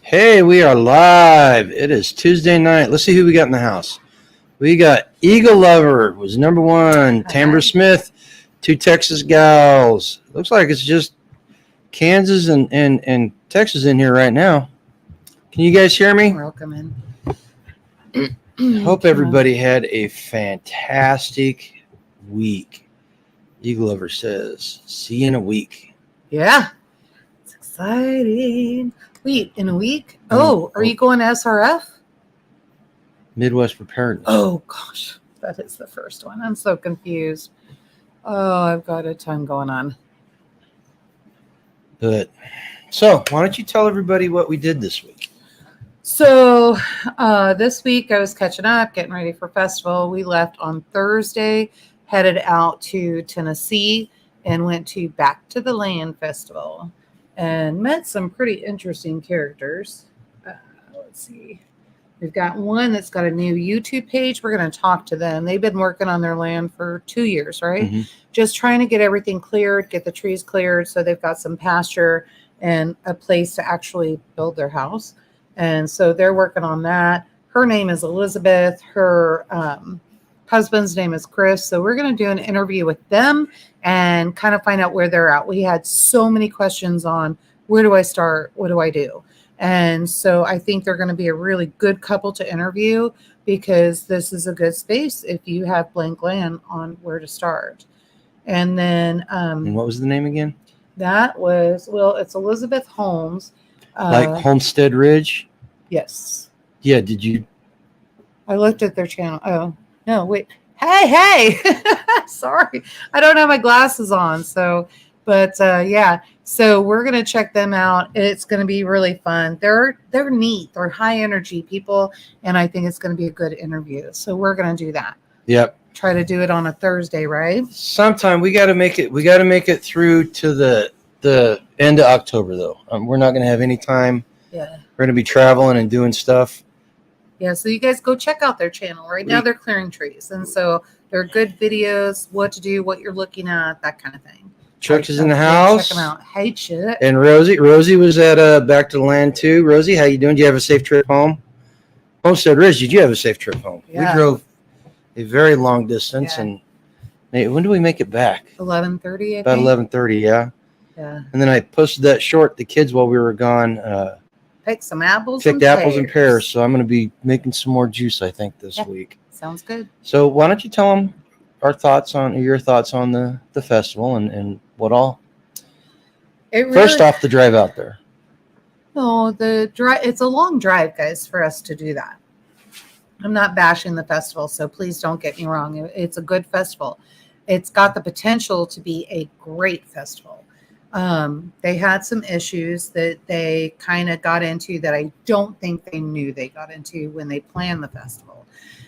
Hey, we are live. It is Tuesday night. Let's see who we got in the house. We got Eagle Lover was number one. Tamara Smith, two Texas gals. Looks like it's just Kansas and Texas in here right now. Can you guys hear me? Welcome in. Hope everybody had a fantastic week. Eagle Lover says, see you in a week. Yeah. It's exciting. Wait, in a week? Oh, are you going to SRF? Midwest Preparedness. Oh, gosh. That is the first one. I'm so confused. Oh, I've got a ton going on. But so why don't you tell everybody what we did this week? So this week I was catching up, getting ready for festival. We left on Thursday, headed out to Tennessee, and went to Back to the Land Festival and met some pretty interesting characters. Let's see. We've got one that's got a new YouTube page. We're going to talk to them. They've been working on their land for 2 years, right? Mm-hmm. Just trying to get everything cleared, get the trees cleared, so they've got some pasture and a place to actually build their house. And so they're working on that. Her name is Elizabeth. Her husband's name is Chris. So we're going to do an interview with them and kind of find out where they're at. We had so many questions on where do I start? What do I do? And so I think they're going to be a really good couple to interview because this is a good space if you have blank land on where to start. And then and what was the name again? That was, well, it's Elizabeth Holmes. Like Homestead Ridge? Yes. Yeah, did you? I looked at their channel. Oh, no, wait. Hey. Sorry. I don't have my glasses on. So, but yeah. So we're going to check them out. It's going to be really fun. They're neat. They're high energy people. And I think it's going to be a good interview. So we're going to do that. Yep. Try to do it on a Thursday, right? Sometime we got to make it. We got to make it through to the end of October, though. We're not going to have any time. Yeah. We're going to be traveling and doing stuff. Yeah, so you guys go check out their channel. Right now they're clearing trees. And so they're good videos, what to do, what you're looking at, that kind of thing. Chuck is in the house. Check them out. Hey, Chuck. And Rosie. Rosie was at Back to the Land, too. Rosie, how you doing? Do you have a safe trip home? Homestead Ridge, did you have a safe trip home? Yeah. We drove a very long distance. And when do we make it back? 11:30, About 11:30, yeah. Yeah. And then I posted that short, the kids, while we were gone. Picked some apples. Picked apples and pears. So I'm going to be making some more juice, I think, this week. Sounds good. So why don't you tell them your thoughts on the festival and what all? First off, the drive out there. No, the drive. It's a long drive, guys, for us to do that. I'm not bashing the festival, so please don't get me wrong. It's a good festival. It's got the potential to be a great festival. They had some issues that they kind of got into that I don't think they knew they got into when they planned the festival.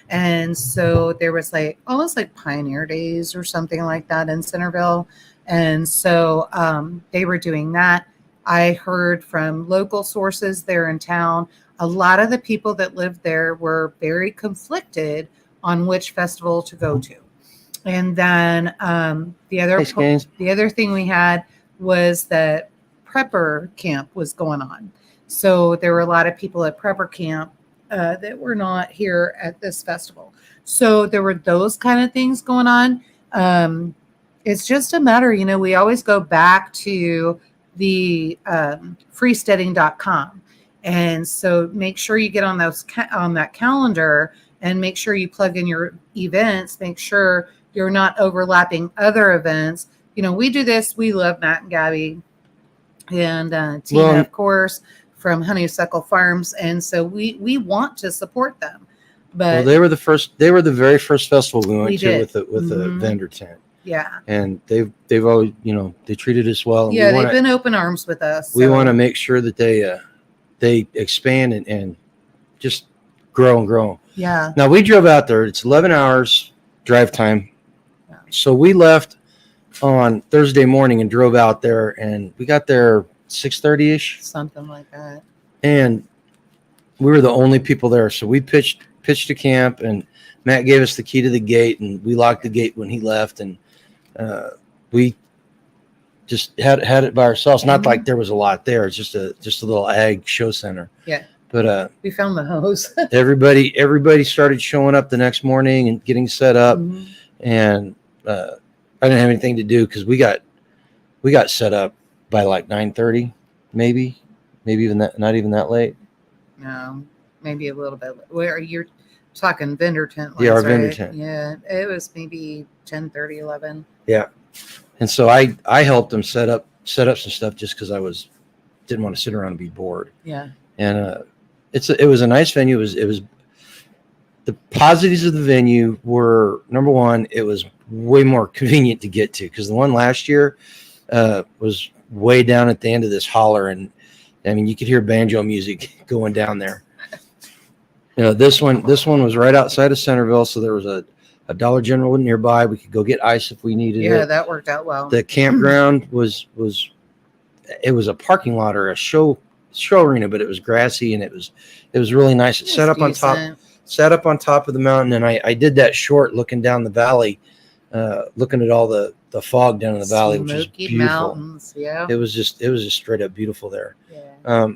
And so there was almost like Pioneer Days or something like that in Centerville. And so they were doing that. I heard from local sources there in town, a lot of the people that lived there were very conflicted on which festival to go to. And then the other thing we had was that prepper camp was going on. So there were a lot of people at prepper camp that were not here at this festival. So there were those kind of things going on. It's just a matter, we always go back to the freesteading.com. And so make sure you get on that calendar and make sure you plug in your events. Make sure you're not overlapping other events. We do this. We love Matt and Gabby and Tina, of course, from Honeysuckle Farms. And so we want to support them. But they were the very first festival we went to with the vendor tent. Yeah. And they've always, they treated us well. Yeah, they've been open arms with us. We want to make sure that they expand and just grow and grow. Yeah. Now we drove out there. It's 11 hours drive time. Yeah. So we left on Thursday morning and drove out there, and we got there 6:30ish, something like that. And we were the only people there, so we pitched a camp, and Matt gave us the key to the gate, and we locked the gate when he left, and we just had it by ourselves. Not Mhm. like there was a lot there. It's just a little ag show center. Yeah. But We found the hose. everybody started showing up the next morning and getting set up, Mhm. and I didn't have anything to do because we got set up by like 9:30, maybe even that, not even that late. No, maybe a little bit. Where you're talking vendor tent lights, Yeah, our right? vendor tent. Yeah, it was maybe 10:30, 11. Yeah, and so I helped them set up some stuff just because didn't want to sit around and be bored. Yeah. And it was a nice venue. It was the positives of the venue were, number one, it was way more convenient to get to, because the one last year was way down at the end of this holler, and I mean you could hear banjo music going down there. This one was right outside of Centerville, so there was a Dollar General nearby. We could go get ice if we needed it. Yeah, that worked out well. The campground was a parking lot or a show arena, but it was grassy and it was really nice. It was set up on top of the mountain, and I did that short looking down the valley, looking at all the fog down in the valley, which is Smoky beautiful. Mountains, yeah. It was just straight up beautiful there. Yeah.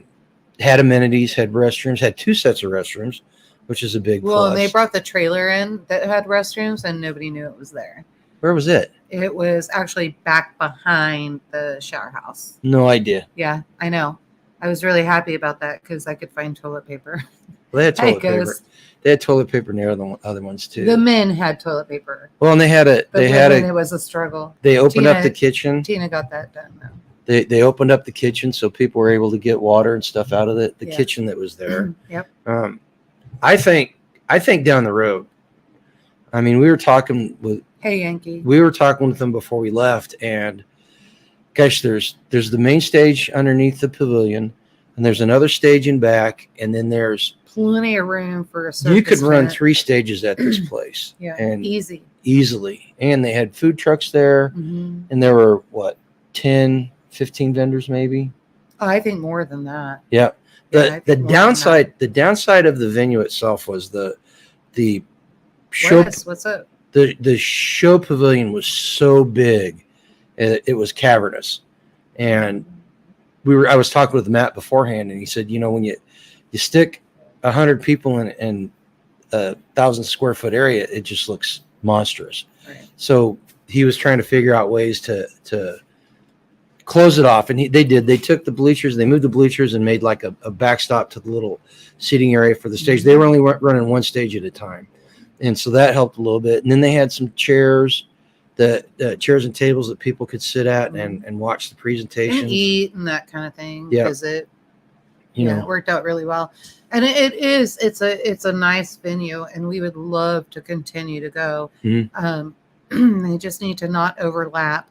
Had amenities, had restrooms, had 2 sets of restrooms, which is a big Well, plus. and they brought the trailer in that had restrooms, and nobody knew it was there. Where was it? It was actually back behind the shower house. No idea. Yeah, I know. I was really happy about that because I could find toilet paper. Well, they had toilet paper. Goes. They had toilet paper near the other ones too. The men had toilet paper. Well, and It was a struggle. They opened up the kitchen. Tina got that done though. They opened up the kitchen so people were able to get water and stuff out of the kitchen that was there. Yep. I think down the road. I mean, we were talking with them before we left, and gosh, there's the main stage underneath the pavilion, and there's another stage in back, and then there's plenty of room for a circus you could run tent. 3 stages at this place. Yeah, and easily. And they had food trucks there, Mm-hmm. and there were 10, 15 vendors maybe. I think more than that. Yeah. The downside of the venue itself was the show. What's up? The show pavilion was so big, it was cavernous, and I was talking with Matt beforehand, and he said, when you stick 100 people in 1,000 square foot area, it just looks monstrous. Right. So he was trying to figure out ways to close it off, and they did. They took the bleachers, they moved the bleachers, and made like a backstop to the little seating area for the stage. Mm-hmm. They were only running 1 stage at a time, and so that helped a little bit. And then they had some chairs, the chairs and tables that people could sit at and watch the presentations, and eat and that kind of thing. Yeah. Visit. It worked out really well, and it's a nice venue, and we would love to continue to go. Mm-hmm. They just need to not overlap.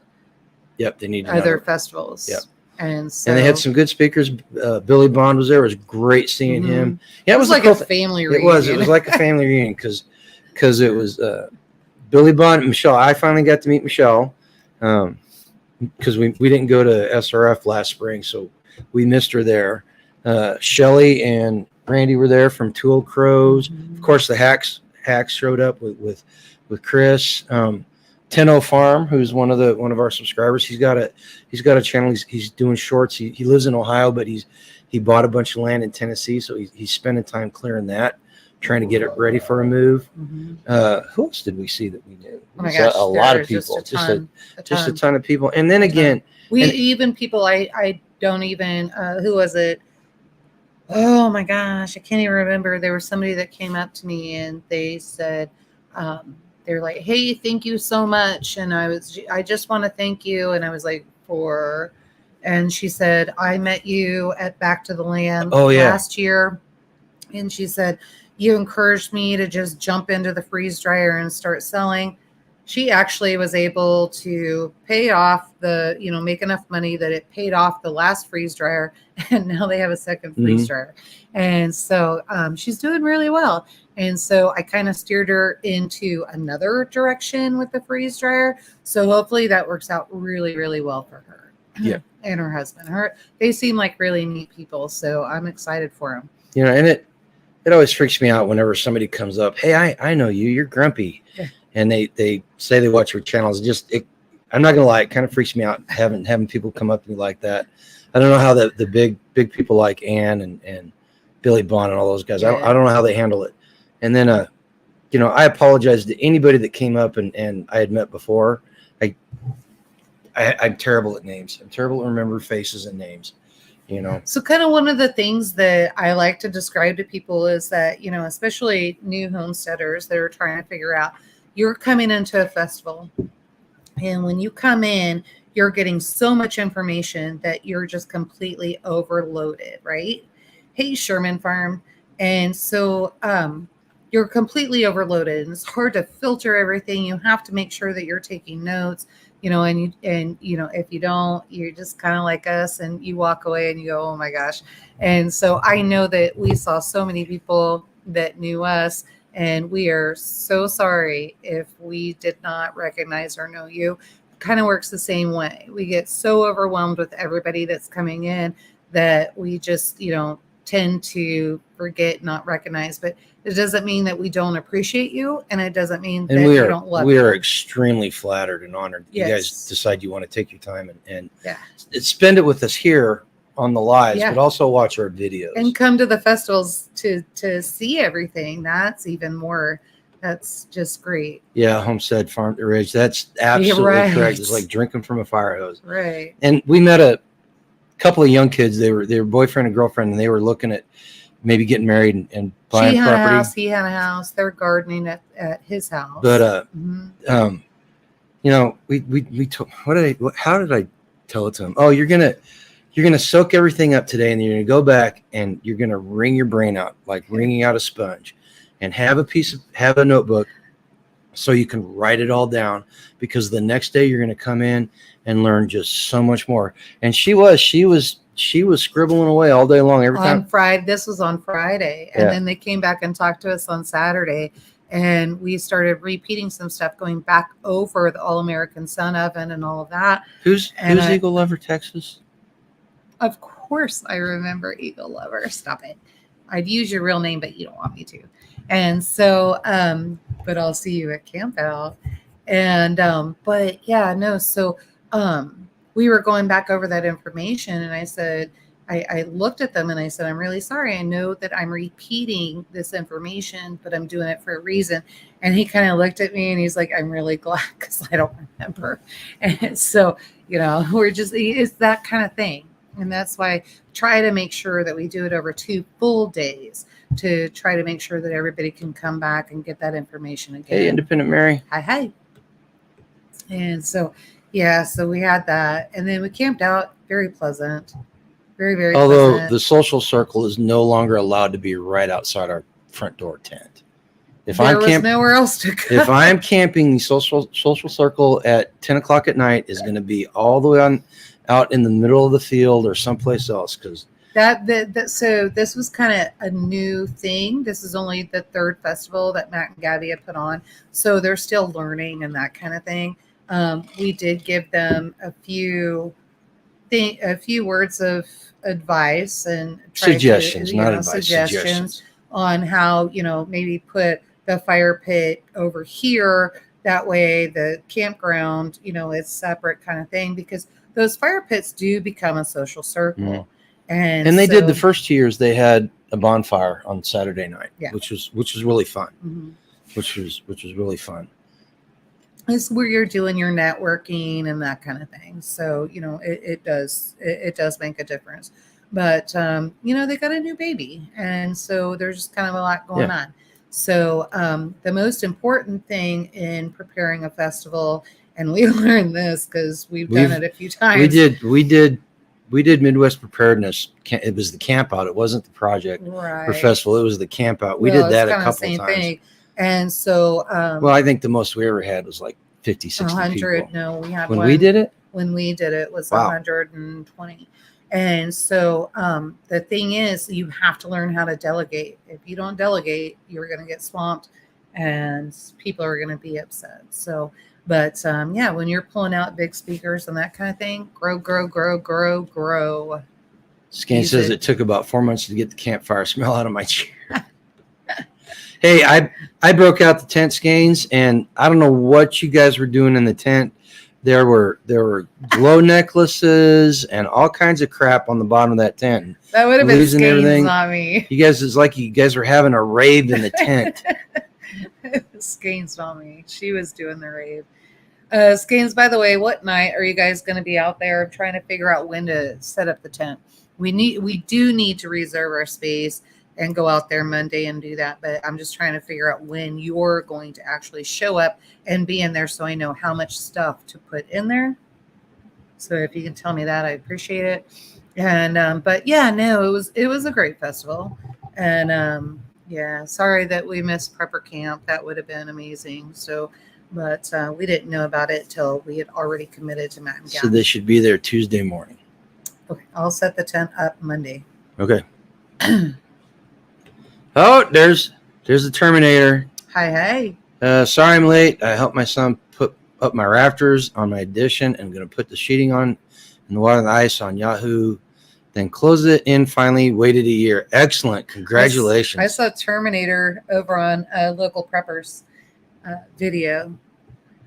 Yep, they need other festivals. Yep. And they had some good speakers. Billy Bond was there. It was great seeing him. Yeah, it was like a family reunion. It was like a family reunion because it was Billy Bond and Michelle. I finally got to meet Michelle because we didn't go to SRF last spring, so we missed her there. Shelly and Randy were there from Two Old Crows. Mm-hmm. Of course, the Hacks showed up with Chris. 10-0 Farm, who's one of our subscribers. He's got a channel. He's doing shorts. He lives in Ohio, but he bought a bunch of land in Tennessee, so he's spending time clearing that, trying to get it ready for a move. Mm-hmm. Who else did we see that we knew? Oh my gosh, a lot of people, just a ton of people. And then again, even people I don't even who was it? Oh my gosh, I can't even remember. There was somebody that came up to me and they said, they're like, hey, thank you so much. And I just want to thank you. And I was like, and she said, I met you at Back to the Land last year. And she said, you encouraged me to just jump into the freeze dryer and start selling. She actually was able to pay off make enough money that it paid off the last freeze dryer. And now they have a second freeze dryer. And so she's doing really well. And so I kind of steered her into another direction with the freeze dryer. So hopefully that works out really, really well for her. Yeah. And her husband. They seem like really neat people. So I'm excited for them. And it always freaks me out whenever somebody comes up, hey, I know you, you're grumpy. Yeah. And they say they watch your channels. I'm not gonna lie, it kind of freaks me out having people come up to me like that. I don't know how the big people like Ann and Billy Bond and all those guys. I don't know how they handle it. And then I apologize to anybody that came up and I had met before. I'm terrible at names. I'm terrible at remember faces and names. So kind of one of the things that I like to describe to people is that, especially new homesteaders that are trying to figure out, you're coming into a festival. And when you come in, you're getting so much information that you're just completely overloaded, right? Hey, Sherman Farm. And so you're completely overloaded. And it's hard to filter everything. You have to make sure that you're taking notes. And if you don't, you're just kind of like us and you walk away and you go, oh my gosh. And so I know that we saw so many people that knew us, and we are so sorry if we did not recognize or know you. Kind of works the same way. We get so overwhelmed with everybody that's coming in that we just, tend to forget, not recognize, but it doesn't mean that we don't appreciate you, and it doesn't mean that we don't love you. We are extremely flattered and honored that you guys decide you want to take your time and spend it with us here on the lives, but also watch our videos and come to the festivals to see everything. That's even more. That's just great. Yeah, Homestead Farm to Ridge. That's absolutely correct. It's like drinking from a fire hose. Right. And we met a couple of young kids. They were boyfriend and girlfriend, and they were looking at maybe getting married and buying property. She had a house. He had a house. They're gardening at his house. But we told. How did I tell it to him? Oh, you're gonna soak everything up today, and then you're gonna go back and you're gonna wring your brain out like wringing out a sponge, and have a notebook so you can write it all down, because the next day you're gonna come in and learn just so much more. And she was scribbling away all day long every time. This was on Friday, and then they came back and talked to us on Saturday, and we started repeating some stuff, going back over the All-American Sun Oven and all of that. Who's Eagle Lover, Texas? Of course I remember Eagle Lover. Stop it. I'd use your real name, but you don't want me to. And so, but I'll see you at camp out. And, so we were going back over that information, and I said, I looked at them and I said, I'm really sorry. I know that I'm repeating this information, but I'm doing it for a reason. And he kind of looked at me and he's like, I'm really glad, because I don't remember. And so, it's that kind of thing. And that's why I try to make sure that we do it over 2 full days to try to make sure that everybody can come back and get that information again. Hey, Independent Mary. Hi. And so, so we had that. And then we camped out. Very pleasant. Very, very pleasant. Although the social circle is no longer allowed to be right outside our front door tent. If there was nowhere else to go. If I'm camping, the social circle at 10 o'clock at night is going to be all the way out in the middle of the field or someplace else, because so this was kind of a new thing. This is only the 3rd festival that Matt and Gabby had put on, so they're still learning and that kind of thing. We did give them a few words of advice and suggestions, not advice, suggestions on how maybe put the fire pit over here. That way, the campground is separate, kind of thing, because those fire pits do become a social circle. Mm. And they did the first 2 years. They had a bonfire on Saturday night, which was really fun. Mm-hmm. Which was really fun. It's where you're doing your networking and that kind of thing. So it does make a difference. But they got a new baby, and so there's just kind of a lot going on. So the most important thing in preparing a festival, and we learned this because we've done it a few times. We did Midwest Preparedness. It was the camp out. It wasn't the project or festival. It was the camp out. We did that a couple of times. Thing. And so, I think the most we ever had was like 50, 60 100. people. No, we had when we did it. When we did it was 120. And so the thing is, you have to learn how to delegate. If you don't delegate, you're going to get swamped, and people are going to be upset. So, but when you're pulling out big speakers and that kind of thing, grow. Skane says it took about 4 months to get the campfire smell out of my chair. Hey, I broke out the tent, Skanes, and I don't know what you guys were doing in the tent, There were glow necklaces and all kinds of crap on the bottom of that tent. That would have been Losing Skane's, everything. not me. You guys, it's like you guys were having a rave in the tent. Skane's, not me. She was doing the rave. Skane's, by the way, what night are you guys going to be out there? I'm trying to figure out when to set up the tent. We do need to reserve our space and go out there Monday and do that. But I'm just trying to figure out when you're going to actually show up and be in there, so I know how much stuff to put in there. So if you can tell me that, I appreciate it. And but yeah, no, it was a great festival. And yeah, sorry that we missed prepper camp. That would have been amazing. So, but we didn't know about it till we had already committed to Matt and So they should be there Tuesday morning. Okay, I'll set the tent up Monday. Okay. Oh, there's the Terminator. Hi. Sorry I'm late. I helped my son put up my rafters on my addition and I'm going to put the sheeting on and the water and the ice on Yahoo. Then close it in finally. Waited a year. Excellent. Congratulations. I saw Terminator over on Local Preppers video.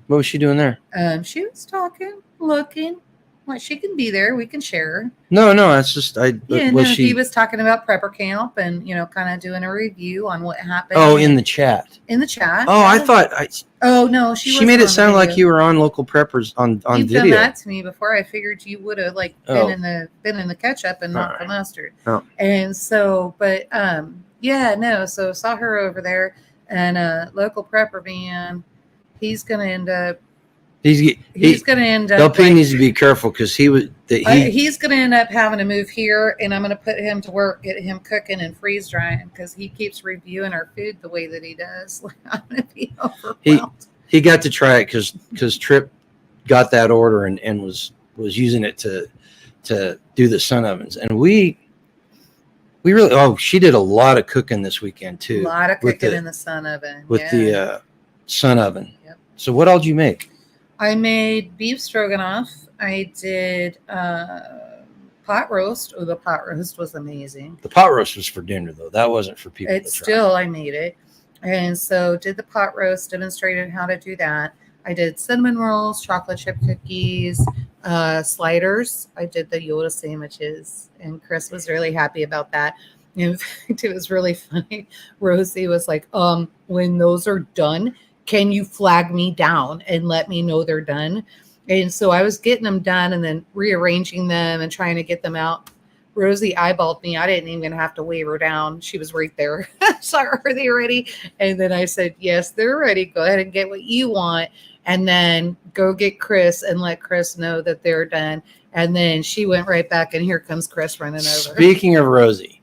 What was she doing there? She was talking, looking. Well, she can be there. We can share. No, that's just he was talking about prepper camp and kind of doing a review on what happened. Oh, in the chat. In the chat. Oh, yeah. I thought Oh no, she made it sound like you were on Local Preppers on you video. You that to me before. I figured you would have been in the ketchup and not the mustard. Oh. And so, but yeah, no. So saw her over there, and Local Prepper man, he's gonna end up. He's going to end up. LP needs to be careful because he's going to end up having to move here, and I'm going to put him to work, get him cooking and freeze drying because he keeps reviewing our food the way that he does. I'm going to be overwhelmed. He got to try it because Tripp got that order and was using it to do the sun ovens, and we really she did a lot of cooking this weekend too. A lot of cooking in the sun oven with the sun oven. Yep. So what all did you make? I made beef stroganoff. I did pot roast. Oh, the pot roast was amazing. The pot roast was for dinner, though. That wasn't for people to try. I made it. And so did the pot roast, demonstrated how to do that. I did cinnamon rolls, chocolate chip cookies, sliders. I did the Yoda sandwiches, and Chris was really happy about that. In fact, it was really funny. Rosie was like, when those are done, can you flag me down and let me know they're done? And so I was getting them done and then rearranging them and trying to get them out. Rosie eyeballed me. I didn't even have to wave her down. She was right there. So are they ready? And then I said, yes, they're ready. Go ahead and get what you want. And then go get Chris and let Chris know that they're done. And then she went right back, and here comes Chris running over. Speaking of Rosie,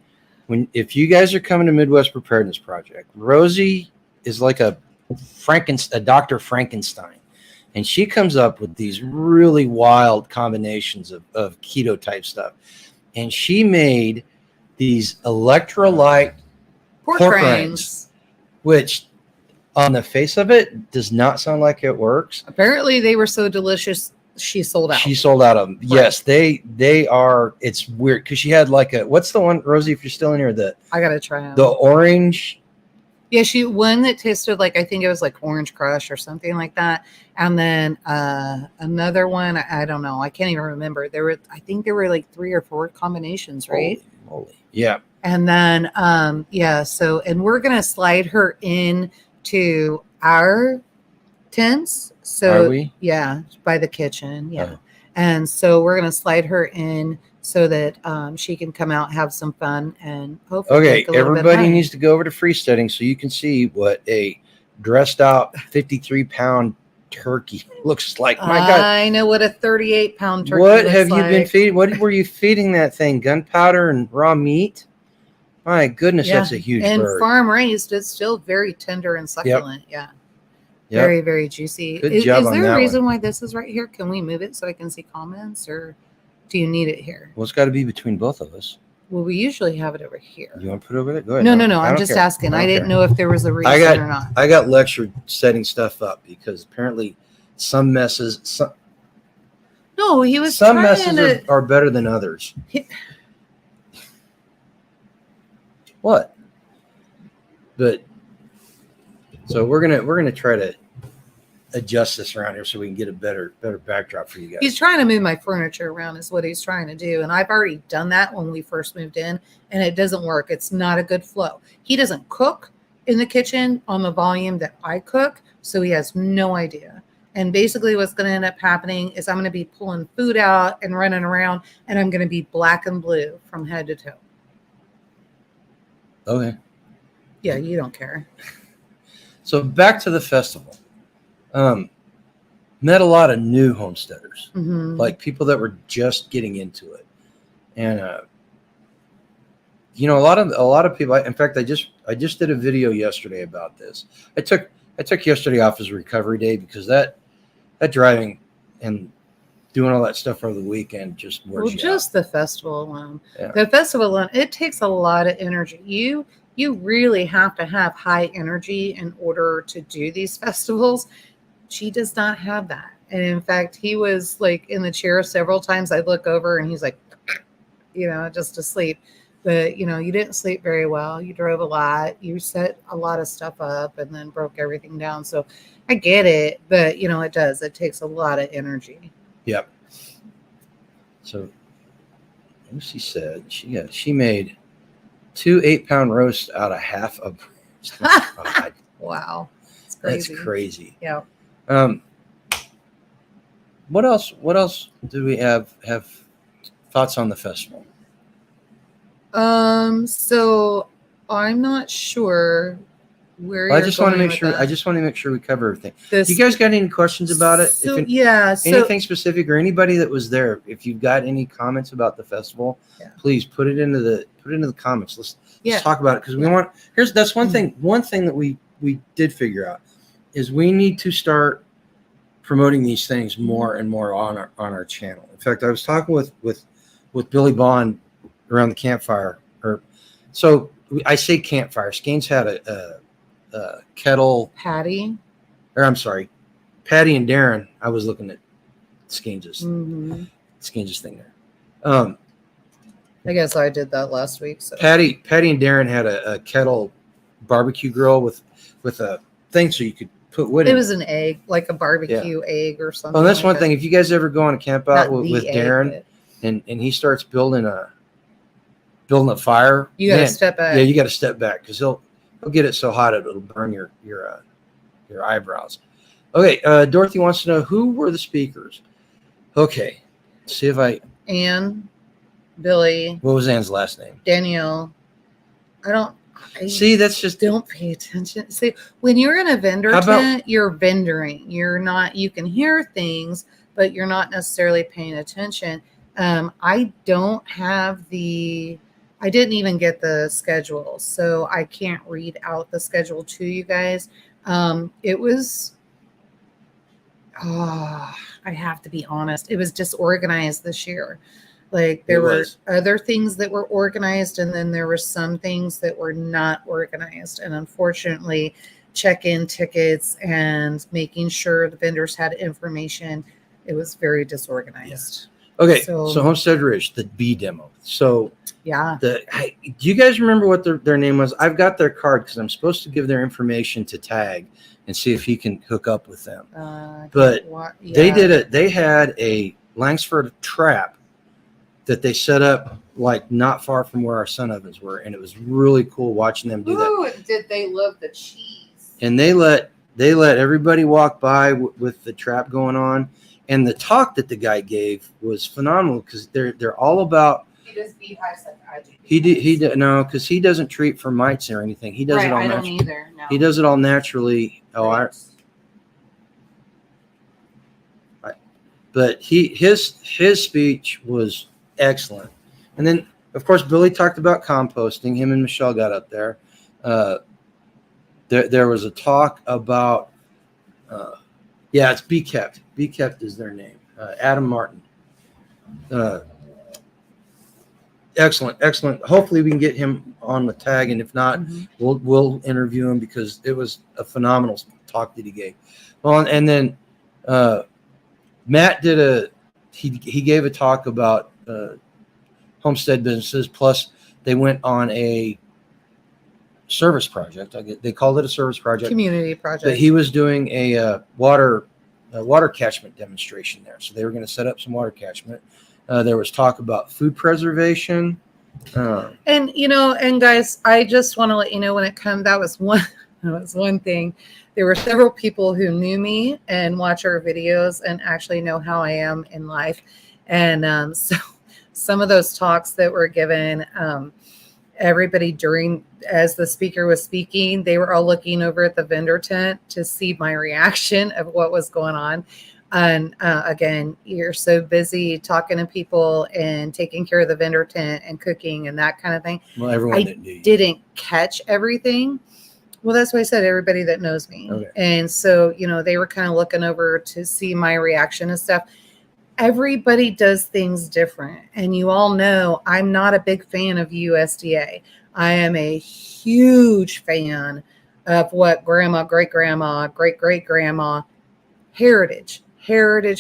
if you guys are coming to Midwest Preparedness Project, Rosie is like a Dr. Frankenstein, and she comes up with these really wild combinations of keto type stuff. And she made these electrolyte pork rinds, which on the face of it does not sound like it works. Apparently they were so delicious she sold out. She sold out of them. Right. Yes, they are. It's weird because she had what's the one, Rosie, if you're still in here, I gotta try them. The orange. Yeah, one that tasted like, I think it was like Orange Crush or something like that. And then another one, I don't know. I can't even remember. I think there were like 3 or 4 combinations, right? Holy. Yeah. And then, so, and we're going to slide her in to our tents. So, are we? Yeah, by the kitchen. Yeah. Oh. And so we're going to slide her in so that she can come out, have some fun, and hopefully. Okay, everybody needs to go over to freesteading so you can see what a dressed out 53-pound turkey looks like. My God, I know what a 38-pound turkey. What have you been feeding? What were you feeding that thing? Gunpowder and raw meat? My goodness, that's a huge bird. And farm raised, it's still very tender and succulent. Yep. Yeah. Very, very juicy. Good job on that. Is there a reason why this is right here? Can we move it so I can see comments, or do you need it here? Well, it's got to be between both of us. Well, we usually have it over here. You want to put it over there? Go ahead. No. I'm just asking. I didn't know if there was a reason or not. I got lectured setting stuff up because apparently some messes. No, he was. Some messes are better than others. What? But so we're gonna try to adjust this around here so we can get a better backdrop for you guys. He's trying to move my furniture around is what he's trying to do. And I've already done that when we first moved in, and it doesn't work. It's not a good flow. He doesn't cook in the kitchen on the volume that I cook, so he has no idea. And basically what's going to end up happening is I'm going to be pulling food out and running around, and I'm going to be black and blue from head to toe. Okay. Yeah, you don't care. So back to the festival. Met a lot of new homesteaders, like people that were just getting into it, and you know, a lot of people. In fact, I just did a video yesterday about this. I took yesterday off as a recovery day because that driving and doing all that stuff over the weekend just wears you out. The festival alone. Yeah. The festival alone, it takes a lot of energy. You really have to have high energy in order to do these festivals. She does not have that. And in fact, he was like in the chair several times. I look over and he's like, you know, just asleep. But, you know, you didn't sleep very well. You drove a lot. You set a lot of stuff up and then broke everything down. So I get it. But, you know, it does. It takes a lot of energy. Yep. So Lucy said she made 2 8-pound roasts out of half of. Wow. That's crazy. That's crazy. Yeah. What else do we have thoughts on the festival? So I'm not sure where I just want to make sure we cover everything. You guys got any questions about it? So, anything specific or anybody that was there, if you've got any comments about the festival, please put it into the comments. Let's talk about it because we want. That's one thing. One thing that we did figure out is we need to start promoting these things more and more on our channel. In fact, I was talking with Billy Bond around the campfire. So I say campfire. Skane's had a kettle. Patty. Or I'm sorry, Patty and Darren. I was looking at Skane's thing there. I guess I did that last week. So Patty and Darren had a kettle barbecue grill with a thing so you could put wood in. It was an egg, like a barbecue egg or something. Well, that's one thing. If you guys ever go on a camp out with Darren and he starts building a fire, you got to step back. Yeah, you got to step back because he'll get it so hot it'll burn your eyebrows. Okay, Dorothy wants to know who were the speakers. Okay, let's see if Ann, Billy. What was Ann's last name? Danielle. See, that's just don't pay attention. See, when you're in a vendor tent, you're vendoring. You're not. You can hear things, but you're not necessarily paying attention. I didn't even get the schedule, so I can't read out the schedule to you guys. It was, I have to be honest, it was disorganized this year. Like there were other things that were organized, and then there were some things that were not organized. And unfortunately, check-in tickets and making sure the vendors had information, it was very disorganized. Yeah. Okay, so Homestead Ridge, the B demo. So yeah, do you guys remember what their name was? I've got their card because I'm supposed to give their information to Tag and see if he can hook up with them. They had a Langsford trap that they set up like not far from where our sun ovens were, and it was really cool watching them do that. Did they love the cheese? And they let everybody walk by with the trap going on. And the talk that the guy gave was phenomenal because they're all about. He does beehives like I do. He because he doesn't treat for mites or anything. He does it all naturally. I don't either. No. He does it all naturally. But his speech was excellent. And then of course Billy talked about composting. Him and Michelle got up there. There was a talk about. It's Be Kept. Be Kept is their name. Adam Martin. Excellent. Hopefully we can get him on with Tag, and if not, we'll interview him because it was a phenomenal talk that he gave. Well, and then Matt did he gave a talk about homestead businesses. Plus, they went on a service project. They called it a service project. Community project. But he was doing a water catchment demonstration there. So they were going to set up some water catchment. There was talk about food preservation. And and guys, I just want to let you know when it comes, that was one thing. There were several people who knew me and watch our videos and actually know how I am in life. And so some of those talks that were given, everybody as the speaker was speaking, they were all looking over at the vendor tent to see my reaction of what was going on. And again, you're so busy talking to people and taking care of the vendor tent and cooking and that kind of thing. Well, everyone didn't catch everything. Well, that's why I said everybody that knows me. Okay. And so, they were kind of looking over to see my reaction and stuff. Everybody does things different. And you all know I'm not a big fan of USDA. I am a huge fan of what grandma, great-grandma, great-great-grandma, heritage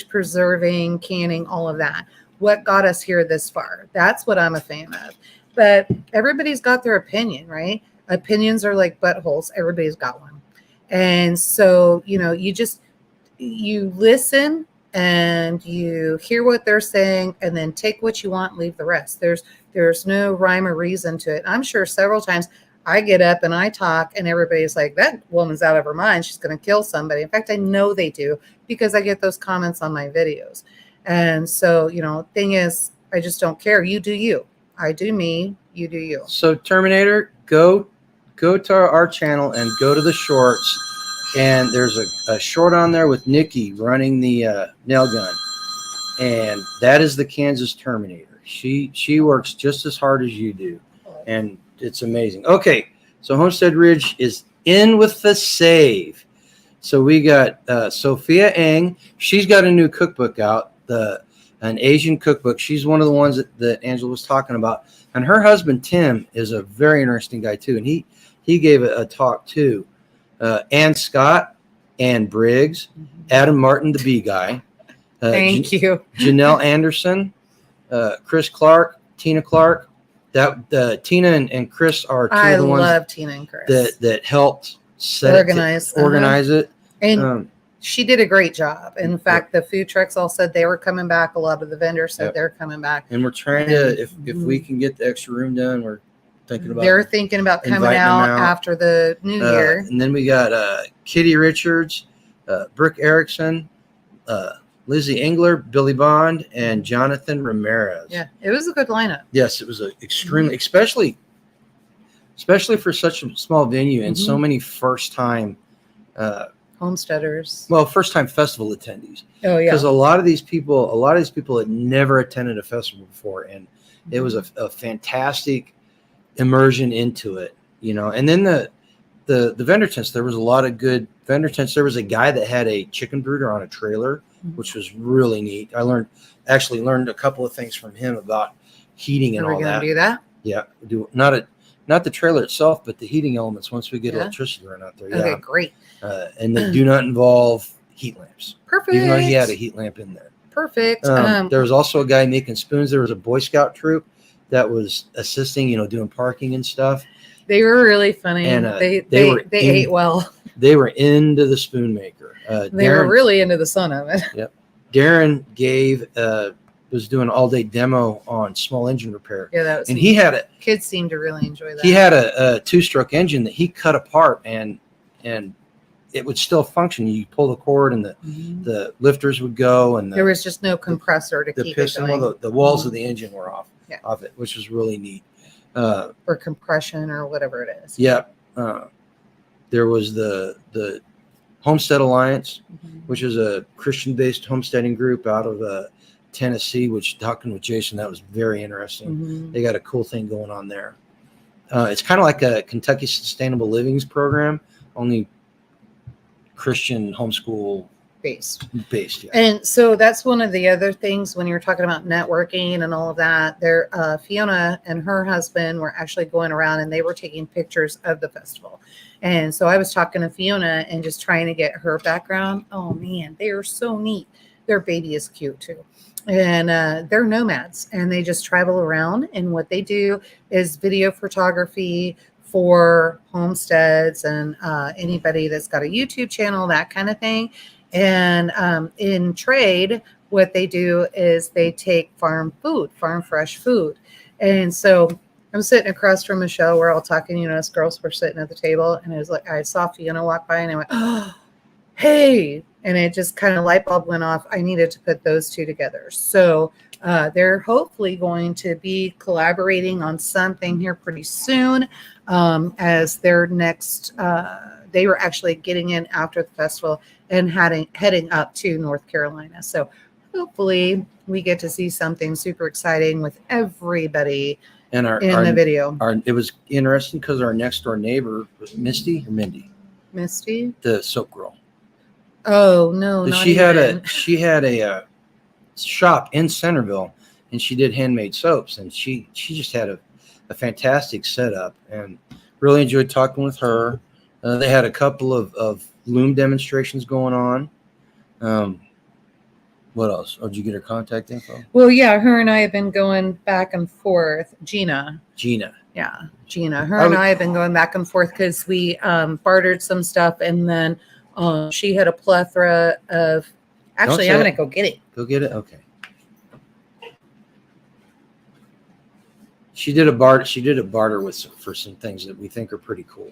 preserving, canning, all of that. What got us here this far? That's what I'm a fan of. But everybody's got their opinion, right? Opinions are like buttholes. Everybody's got one. And so, you listen and you hear what they're saying and then take what you want, leave the rest. There's no rhyme or reason to it. I'm sure several times I get up and I talk and everybody's like, that woman's out of her mind. She's going to kill somebody. In fact, I know they do because I get those comments on my videos. And so, thing is, I just don't care. You do you. I do me. You do you. So Terminator, go to our channel and go to the shorts. And there's a short on there with Nikki running the nail gun. And that is the Kansas Terminator. She works just as hard as you do. And it's amazing. Okay, so Homestead Ridge is in with the save. So we got Sophia Eng. She's got a new cookbook out, an Asian cookbook. She's one of the ones that Angela was talking about. And her husband, Tim, is a very interesting guy, too. And he gave a talk, too. Ann Scott, Ann Briggs, Adam Martin, the bee guy. Thank you. Janelle Anderson, Chris Clark, Tina Clark. Tina and Chris are two of the ones. I love Tina and Chris. That helped organize it. And she did a great job. In fact, the food trucks all said they were coming back. A lot of the vendors said they're coming back. And we're trying to, if we can get the extra room done, we're thinking about. They're thinking about coming out after the new year. And then we got Kitty Richards, Brooke Erickson, Lizzie Engler, Billy Bond, and Jonathan Ramirez. Yeah, it was a good lineup. Yes, it was extremely, especially for such a small venue and so many first-time homesteaders. Well, first-time festival attendees. Oh yeah, because a lot of these people had never attended a festival before, and it was a fantastic immersion into it, And then the vendor tents. There was a lot of good vendor tents. There was a guy that had a chicken brooder on a trailer, which was really neat. I learned a couple of things from him about heating and all that. Are we gonna do that? Yeah, not the trailer itself, but the heating elements once we get electricity run out there. Yeah. Okay, great. And they do not involve heat lamps. Perfect. Even though he had a heat lamp in there. Perfect. There was also a guy making spoons. There was a Boy Scout troop that was assisting, doing parking and stuff. They were really funny. And they ate well. They were into the spoon maker. They were really into the son of it. Yep. Darren was doing an all-day demo on small engine repair. Yeah, that was. And he had kids seemed to really enjoy that. He had a two-stroke engine that he cut apart and it would still function. You pull the cord and the lifters would go, and there was just no compressor to keep piston, it going. Well, the walls of the engine were off it, which was really neat. For compression or whatever it is. Yeah. There was the Homestead Alliance, which is a Christian-based homesteading group out of Tennessee, which talking with Jason, that was very interesting. They got a cool thing going on there. It's kind of like a Kentucky Sustainable Livings program, only Christian homeschool based. Yeah. And so that's one of the other things when you're talking about networking and all of that. There, Fiona and her husband were actually going around and they were taking pictures of the festival. And so I was talking to Fiona and just trying to get her background. Oh man, they are so neat. Their baby is cute too. And they're nomads and they just travel around. And what they do is video photography for homesteads and anybody that's got a YouTube channel, that kind of thing. And in trade, what they do is they take farm fresh food. And so I'm sitting across from Michelle. We're all talking, you know, us girls were sitting at the table, and it was like I saw Fiona walk by, and I went, "Oh, hey!" And it just kind of light bulb went off. I needed to put those two together. So they're hopefully going to be collaborating on something here pretty soon. As their next, they were actually getting in after the festival and heading up to North Carolina. So hopefully we get to see something super exciting with everybody And in the video. It was interesting because our next door neighbor was Misty or Mindy, Misty? the soap girl. Oh no, not She had a shop in Centerville, and she did handmade soaps, and she just had a fantastic setup, and really enjoyed talking with her. They had a couple of loom demonstrations going on. What else? Oh, did you get her contact info? Well, yeah, her and I have been going back and forth. Gina. Yeah, Gina. Her and I have been going back and forth because we bartered some stuff, and then she had a plethora of. Actually, I'm going to go get it. Go get it? Okay. She did a barter for some things that we think are pretty cool.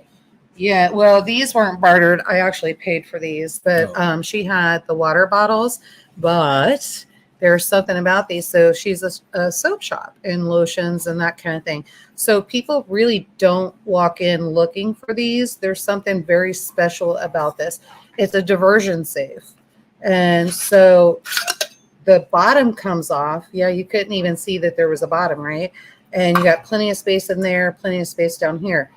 Yeah, well, these weren't bartered. I actually paid for these, but she had the water bottles, but there's something about these. So she's a soap shop and lotions and that kind of thing. So people really don't walk in looking for these. There's something very special about this. It's a diversion safe. And so the bottom comes off. Yeah, you couldn't even see that there was a bottom, right? And you got plenty of space in there, plenty of space down here.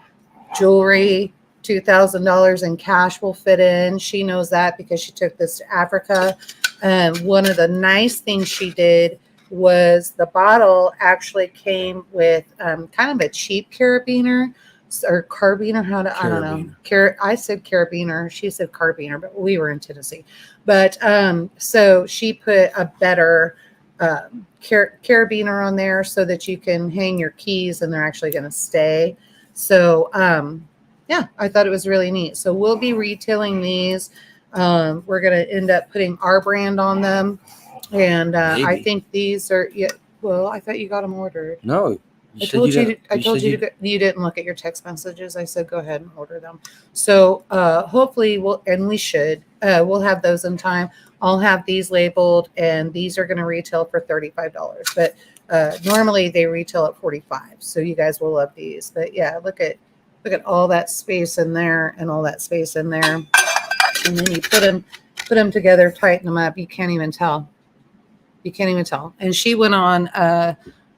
Jewelry, $2,000 in cash will fit in. She knows that because she took this to Africa. One of the nice things she did was the bottle actually came with kind of a cheap carabiner or carbiner. I don't know. I said carabiner. She said carbiner, but we were in Tennessee. But so she put a better carabiner on there so that you can hang your keys and they're actually going to stay. So yeah, I thought it was really neat. So we'll be retailing these. We're going to end up putting our brand on them. And I think these are, well, I thought you got them ordered. No. I told you you didn't look at your text messages. I said, go ahead and order them. So hopefully we'll have those in time. I'll have these labeled, and these are going to retail for $35. But normally they retail at $45. So you guys will love these. But yeah, look at all that space in there and all that space in there. And then you put them together, tighten them up. You can't even tell. And she went on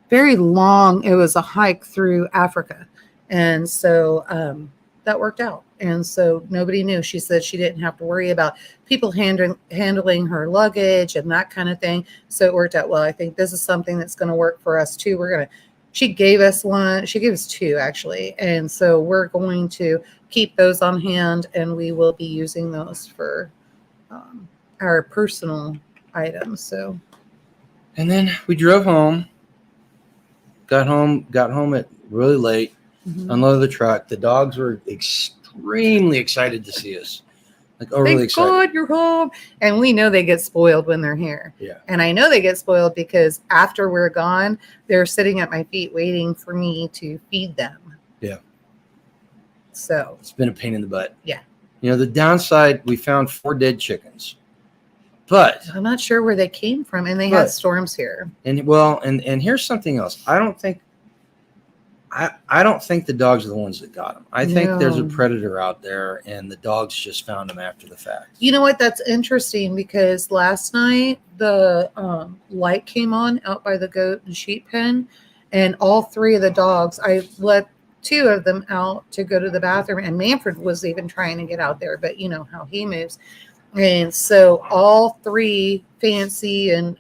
very long. It was a hike through Africa. And so that worked out. And so nobody knew. She said she didn't have to worry about people handling her luggage and that kind of thing. So it worked out well. I think this is something that's going to work for us too. She gave us one. She gave us two, actually. And so we're going to keep those on hand, and we will be using those for our personal items. So. And then we drove home. Got home at really late. Mm-hmm. Unloaded the truck. The dogs were extremely excited to see us. Like overly excited. Thank God you're home. And we know they get spoiled when they're here. Yeah. And I know they get spoiled because after we're gone, they're sitting at my feet waiting for me to feed them. Yeah. So it's been a pain in the butt. Yeah. You know, the downside, we found 4 dead chickens. But I'm not sure where they came from, and they had storms here. And here's something else. I don't think the dogs are the ones that got them. I think there's a predator out there, and the dogs just found them after the fact. You know what? That's interesting because last night the light came on out by the goat and sheep pen, and all 3 of the dogs, I let 2 of them out to go to the bathroom, and Manfred was even trying to get out there, but you know how he moves. And so all 3, Fancy and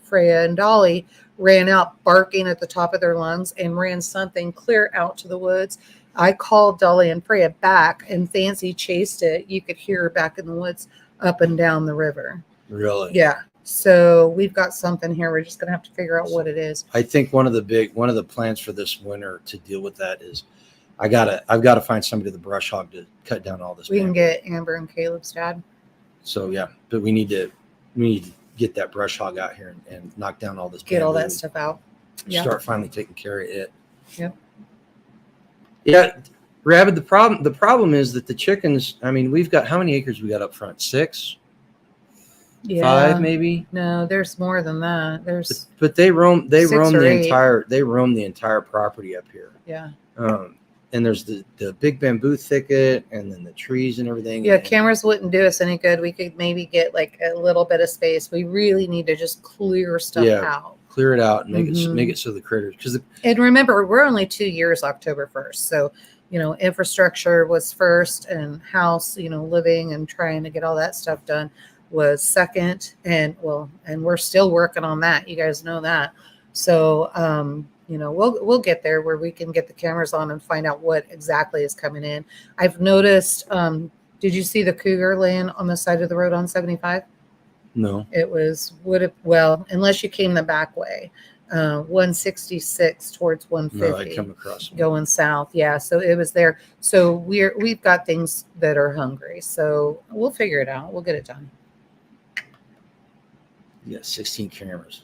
Freya and Dolly, ran out barking at the top of their lungs and ran something clear out to the woods. I called Dolly and Freya back, and Fancy chased it. You could hear her back in the woods up and down the river. Really? Yeah. So we've got something here. We're just going to have to figure out what it is. I think one of the plans for this winter to deal with that is I've got to find somebody to brush hog to cut down all this. We can bamboo. get Amber and Caleb's dad. So yeah, but we need to get that brush hog out here and knock down all this. Get all bamboo that stuff out. and Yeah. Start finally taking care of it. Yep. Yeah, Rabbit. The problem is that the chickens. I mean, we've got how many acres we got up front? 6, Yeah. 5, maybe. No, there's more than that. There's But they roam. They 6 roam or the 8. entire. They roam the entire property up here. yeah. And there's the big bamboo thicket, and then the trees and everything. Yeah, and, cameras wouldn't do us any good. We could maybe get like a little bit of space. We really need to just clear stuff Yeah. out. Clear it out and Mhm. make it so the critters, because And remember, we're only 2 years October 1st. So, infrastructure was first and house, living and trying to get all that stuff done was second. And we're still working on that. You guys know that. So, we'll get there where we can get the cameras on and find out what exactly is coming in. I've noticed, did you see the cougar laying on the side of the road on 75? no. It was unless you came the back way, 166 towards No, 150 I come across one. going south. Yeah, so it was there. So we've got things that are hungry. So we'll figure it out. We'll get it done. Yeah, 16 cameras.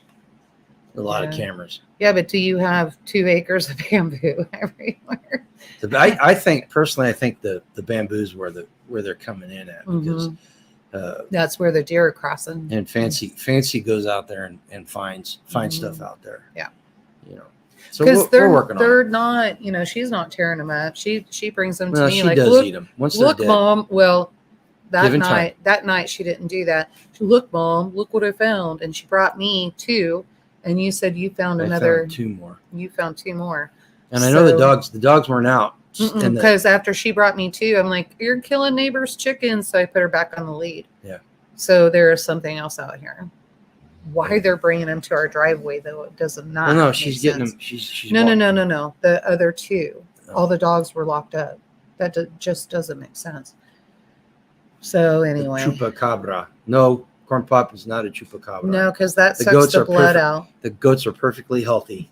A lot of Yeah. cameras. Yeah, but do you have 2 acres of bamboo everywhere? I think personally, I think the bamboo's where they're coming in at, because That's where the deer are crossing. and fancy goes out there and finds stuff out there. Yeah. So Because we're working on it. they're not, she's not tearing them up. She brings them to Well, me she like, does look, eat them once they're look, dead. Mom. Well, Given time. that night she didn't do that. She, look, Mom, look what I found, and she brought me 2, and you said you found I another. found 2 more, You found 2 more. and I know the So- dogs weren't out. And Because after she brought me 2, I'm like, you're killing neighbors' chickens, so I put her back on the lead. Yeah. So there is something else out here. Why they're bringing them to our driveway though? It does not. well, no, make she's getting sense. them. She's No. walking. The other 2, Oh. all the dogs were locked up. That just doesn't make sense. So The anyway, chupacabra. No, corn pop is not a chupacabra. no, because that The sucks goats the are blood perfect. out, The goats are perfectly healthy.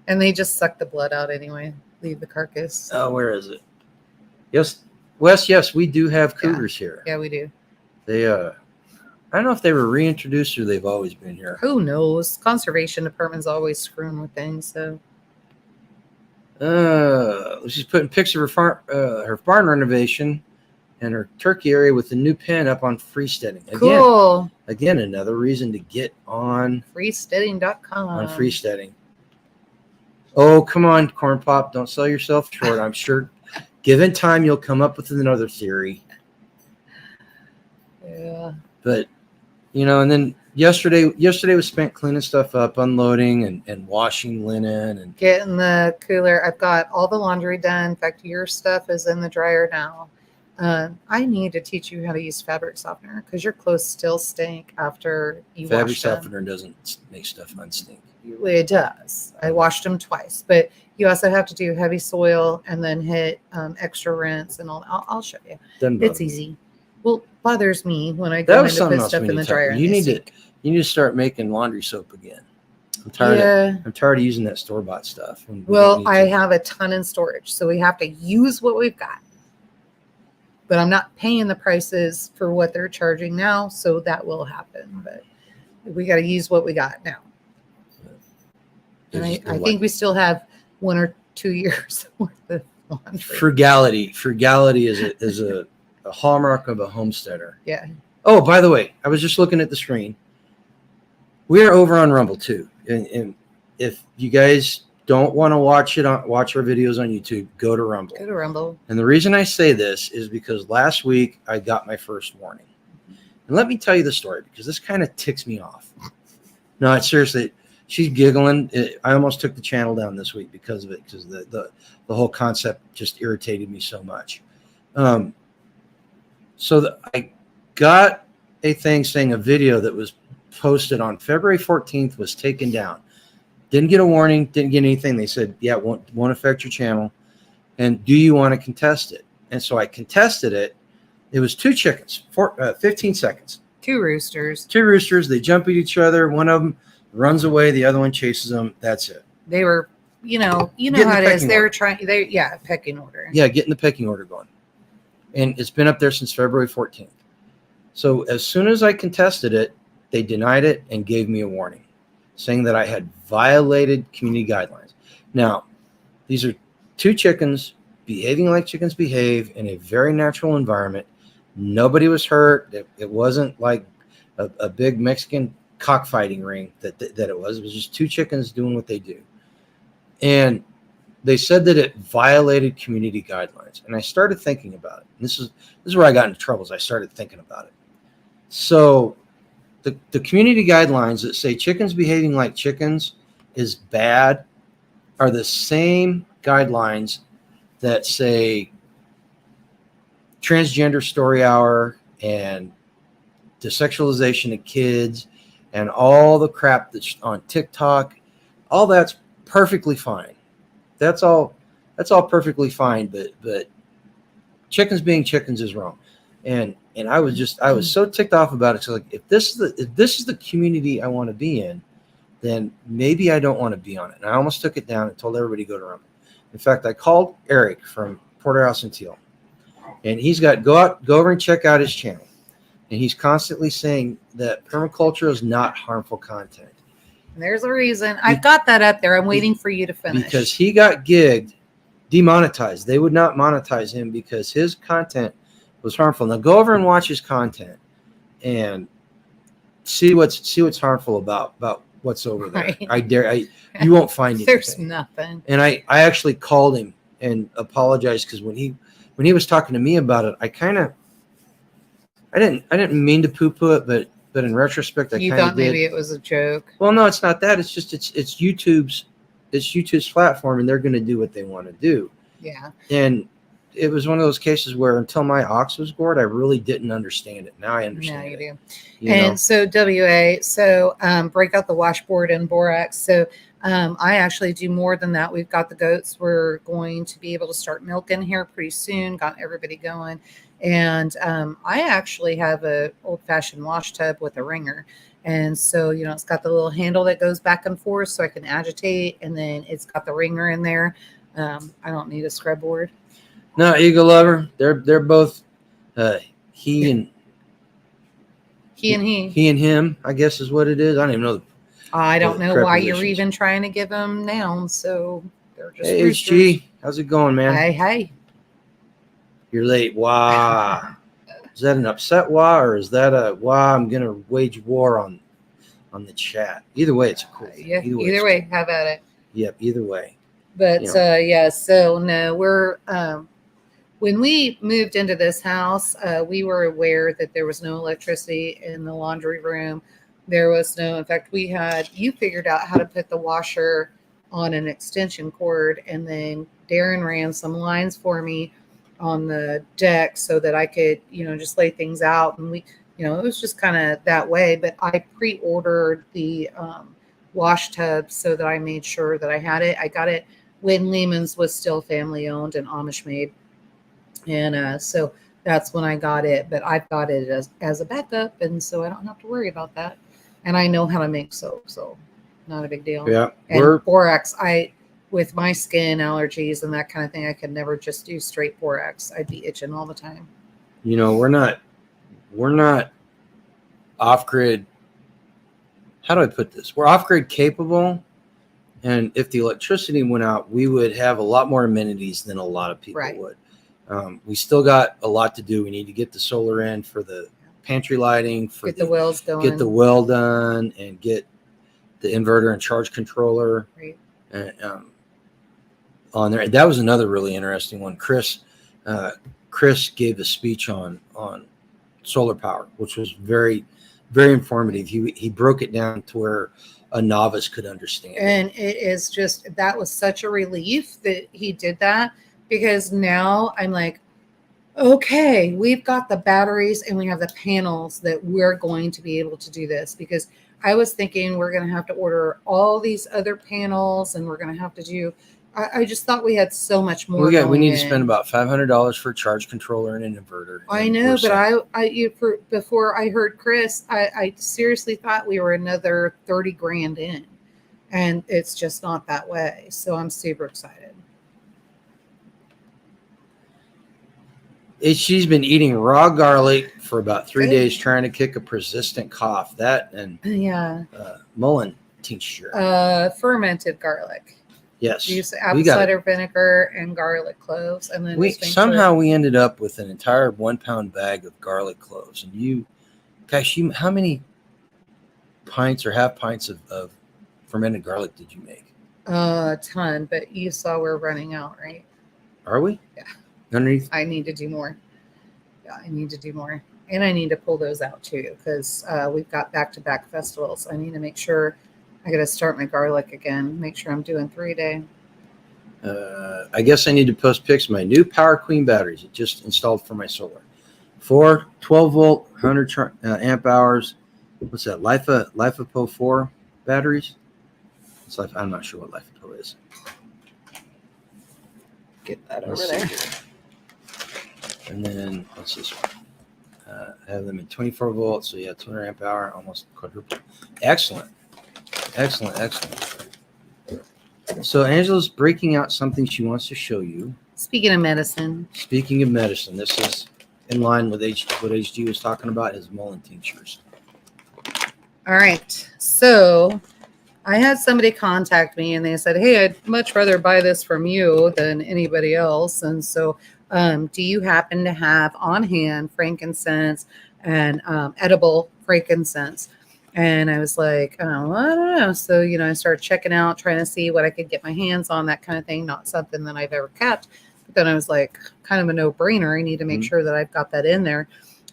and they just suck the blood out anyway. Leave the carcass. Oh, where is it? Yes, Wes. Yes, we do have cougars here. Yeah, we do. They I don't know if they were reintroduced or they've always been here. Who knows? Conservation department's always screwing with things. So She's putting pics of her barn renovation and her turkey area with the new pen up on freesteading. cool. Again, another reason to get on Freesteading.com. freesteading. Oh, come on, corn pop! Don't sell yourself short. I'm sure, given time, you'll come up with another theory. Yeah. But and then yesterday was spent cleaning stuff up, unloading and washing linen and Getting the cooler. I've got all the laundry done. In fact, your stuff is in the dryer now. I need to teach you how to use fabric softener because your clothes still stink after you fabric wash them. softener doesn't make stuff unstink. It does. I washed them twice, but you also have to do heavy soil and then hit extra rinse and all. I'll show you. Doesn't It's bother me. easy. Well, bothers me when I That go in was to something put else stuff we in need the to talk dryer. about. and they stink. You need to start making laundry soap again. I'm tired. Yeah. I'm tired of using that store bought stuff. when we don't Well, need I to. have a ton in storage, so we have to use what we've got. But I'm not paying the prices for what they're charging now, so that will happen. But we got to use what we got now. And It's I like think we still have 1 or 2 years worth of laundry. frugality is a hallmark of a homesteader. Yeah. Oh, by the way, I was just looking at the screen. We're over on Rumble too, and if you guys don't want to watch our videos on YouTube, go to Rumble. Go to Rumble. And the reason I say this is because last week I got my first warning. And let me tell you the story because this kind of ticks me off. No, seriously, she's giggling. I almost took the channel down this week because of it, because the whole concept just irritated me so much. I got a thing saying a video that was posted on February 14th was taken down. Didn't get a warning, didn't get anything. They said, yeah, it won't affect your channel. And do you want to contest it? And so I contested it. It was 2 chickens, 15 seconds. 2 roosters. 2 roosters. They jump at each other. One of them runs away. The other one chases them. That's it. They were Getting how the it is. pecking They're order. pecking order. Yeah, getting the pecking order going. And it's been up there since February 14th. So as soon as I contested it, they denied it and gave me a warning, saying that I had violated community guidelines. Now, these are 2 chickens behaving like chickens behave in a very natural environment. Nobody was hurt. It wasn't like a big Mexican cockfighting ring that it was. It was just 2 chickens doing what they do. And they said that it violated community guidelines. And I started thinking about it. And this is where I got into trouble. I started thinking about it. So the community guidelines that say chickens behaving like chickens is bad are the same guidelines that say transgender story hour and desexualization of kids and all the crap that's on TikTok. All that's perfectly fine. That's all perfectly fine, but chickens being chickens is wrong. And I was so ticked off about it. So like, if this is the community I want to be in, then maybe I don't want to be on it. And I almost took it down and told everybody to go to Rumble. In fact, I called Eric from Porterhouse and Teal, and he's got go over and check out his channel. And he's constantly saying that permaculture is not harmful content. And there's a reason. I've got that up there. I'm waiting for you to finish. Because he got demonetized. They would not monetize him because his content was harmful. Now go over and watch his content and see what's harmful about what's over there. Right. You won't find anything. There's nothing. And I actually called him and apologized because when he was talking to me about it, I didn't mean to poo-poo it, but in retrospect, I kind of did. You thought maybe it was a joke. Well, no, it's not that. It's just it's YouTube's platform, and they're going to do what they want to do. Yeah. And it was one of those cases where until my ox was gored, I really didn't understand it. Now I understand. Now you do. You so break out the washboard and borax. So I actually do more than that. We've got the goats. We're going to be able to start milking here pretty soon. Got everybody going. And I actually have a old-fashioned wash tub with a ringer. And so, it's got the little handle that goes back and forth so I can agitate. And then it's got the ringer in there. I don't need a scrub board. No, Eagle Lover. They're both he and him, I guess is what it is. I don't even know. I don't know why you're even trying to give them nouns. So they're just Hey, HG. How's it going, man? Hey. You're late. Wah. Is that an upset wah, or is that a wah? I'm gonna wage war on the chat. Either way, it's a cool thing. Yeah. Either way, have at it. Yep. Either way. But So no, we're when we moved into this house, we were aware that there was no electricity in the laundry room. There was no. In fact, you figured out how to put the washer on an extension cord, and then Darren ran some lines for me on the deck so that I could, just lay things out. And we, it was just kind of that way. But I pre-ordered the wash tub so that I made sure that I had it. I got it when Lehman's was still family owned and Amish made. And so that's when I got it. But I've got it as a backup. And so I don't have to worry about that. And I know how to make soap. So not a big deal. Yeah. And borax, with my skin allergies and that kind of thing, I could never just do straight borax. I'd be itching all the time. We're not off-grid. How do I put this? We're off-grid capable. And if the electricity went out, we would have a lot more amenities than a lot of people would. We still got a lot to do. We need to get the solar in for the pantry lighting, get the wells going, get the well done, and get the inverter and charge controller. Right. On there. That was another really interesting one. Chris gave a speech on solar power, which was very, very informative. He broke it down to where a novice could understand. And it is that was such a relief that he did that, because now I'm like, okay, we've got the batteries and we have the panels that we're going to be able to do this. Because I was thinking we're going to have to order all these other panels and we're going to have to do. I just thought we had so much more. We need to spend about $500 for a charge controller and an inverter. I know, but before I heard Chris, I seriously thought we were another $30,000 in. and it's just not that way. So I'm super excited. She's been eating raw garlic for about 3 Good. days, trying to kick a persistent cough. That and Yeah. mullein tincture. Fermented garlic. Yes, Use apple cider vinegar and garlic cloves, and then we ended up with an entire 1 pound bag of garlic cloves. And how many pints or half pints of fermented garlic did you make? A ton, but you saw we're running out, right? Are we? Yeah. Underneath? I need to do more. Yeah, I need to do more. And I need to pull those out too, because we've got back-to-back festivals. I need to make sure I got to start my garlic again. Make sure I'm doing 3-day. I guess I need to post pics of my new Power Queen batteries. It just installed for my solar. 4 12-volt, 100 amp hours. What's that? LiFePO 4 batteries? It's like, I'm not sure what LiFePO is. Get that over there. And then, what's this one? I have them in 24 volts, so yeah, 200 amp hour, almost quadruple. Excellent. So Angela's breaking out something she wants to show you. Speaking of medicine, this is in line with what HG was talking about, his mullein tinctures. All right. So I had somebody contact me and they said, hey, I'd much rather buy this from you than anybody else. And so do you happen to have on hand frankincense and edible frankincense? And I was like, oh, I don't know. So, I started checking out, trying to see what I could get my hands on, that kind of thing. Not something that I've ever kept. But then I was like, kind of a no-brainer. I need to make sure that I've got that in there.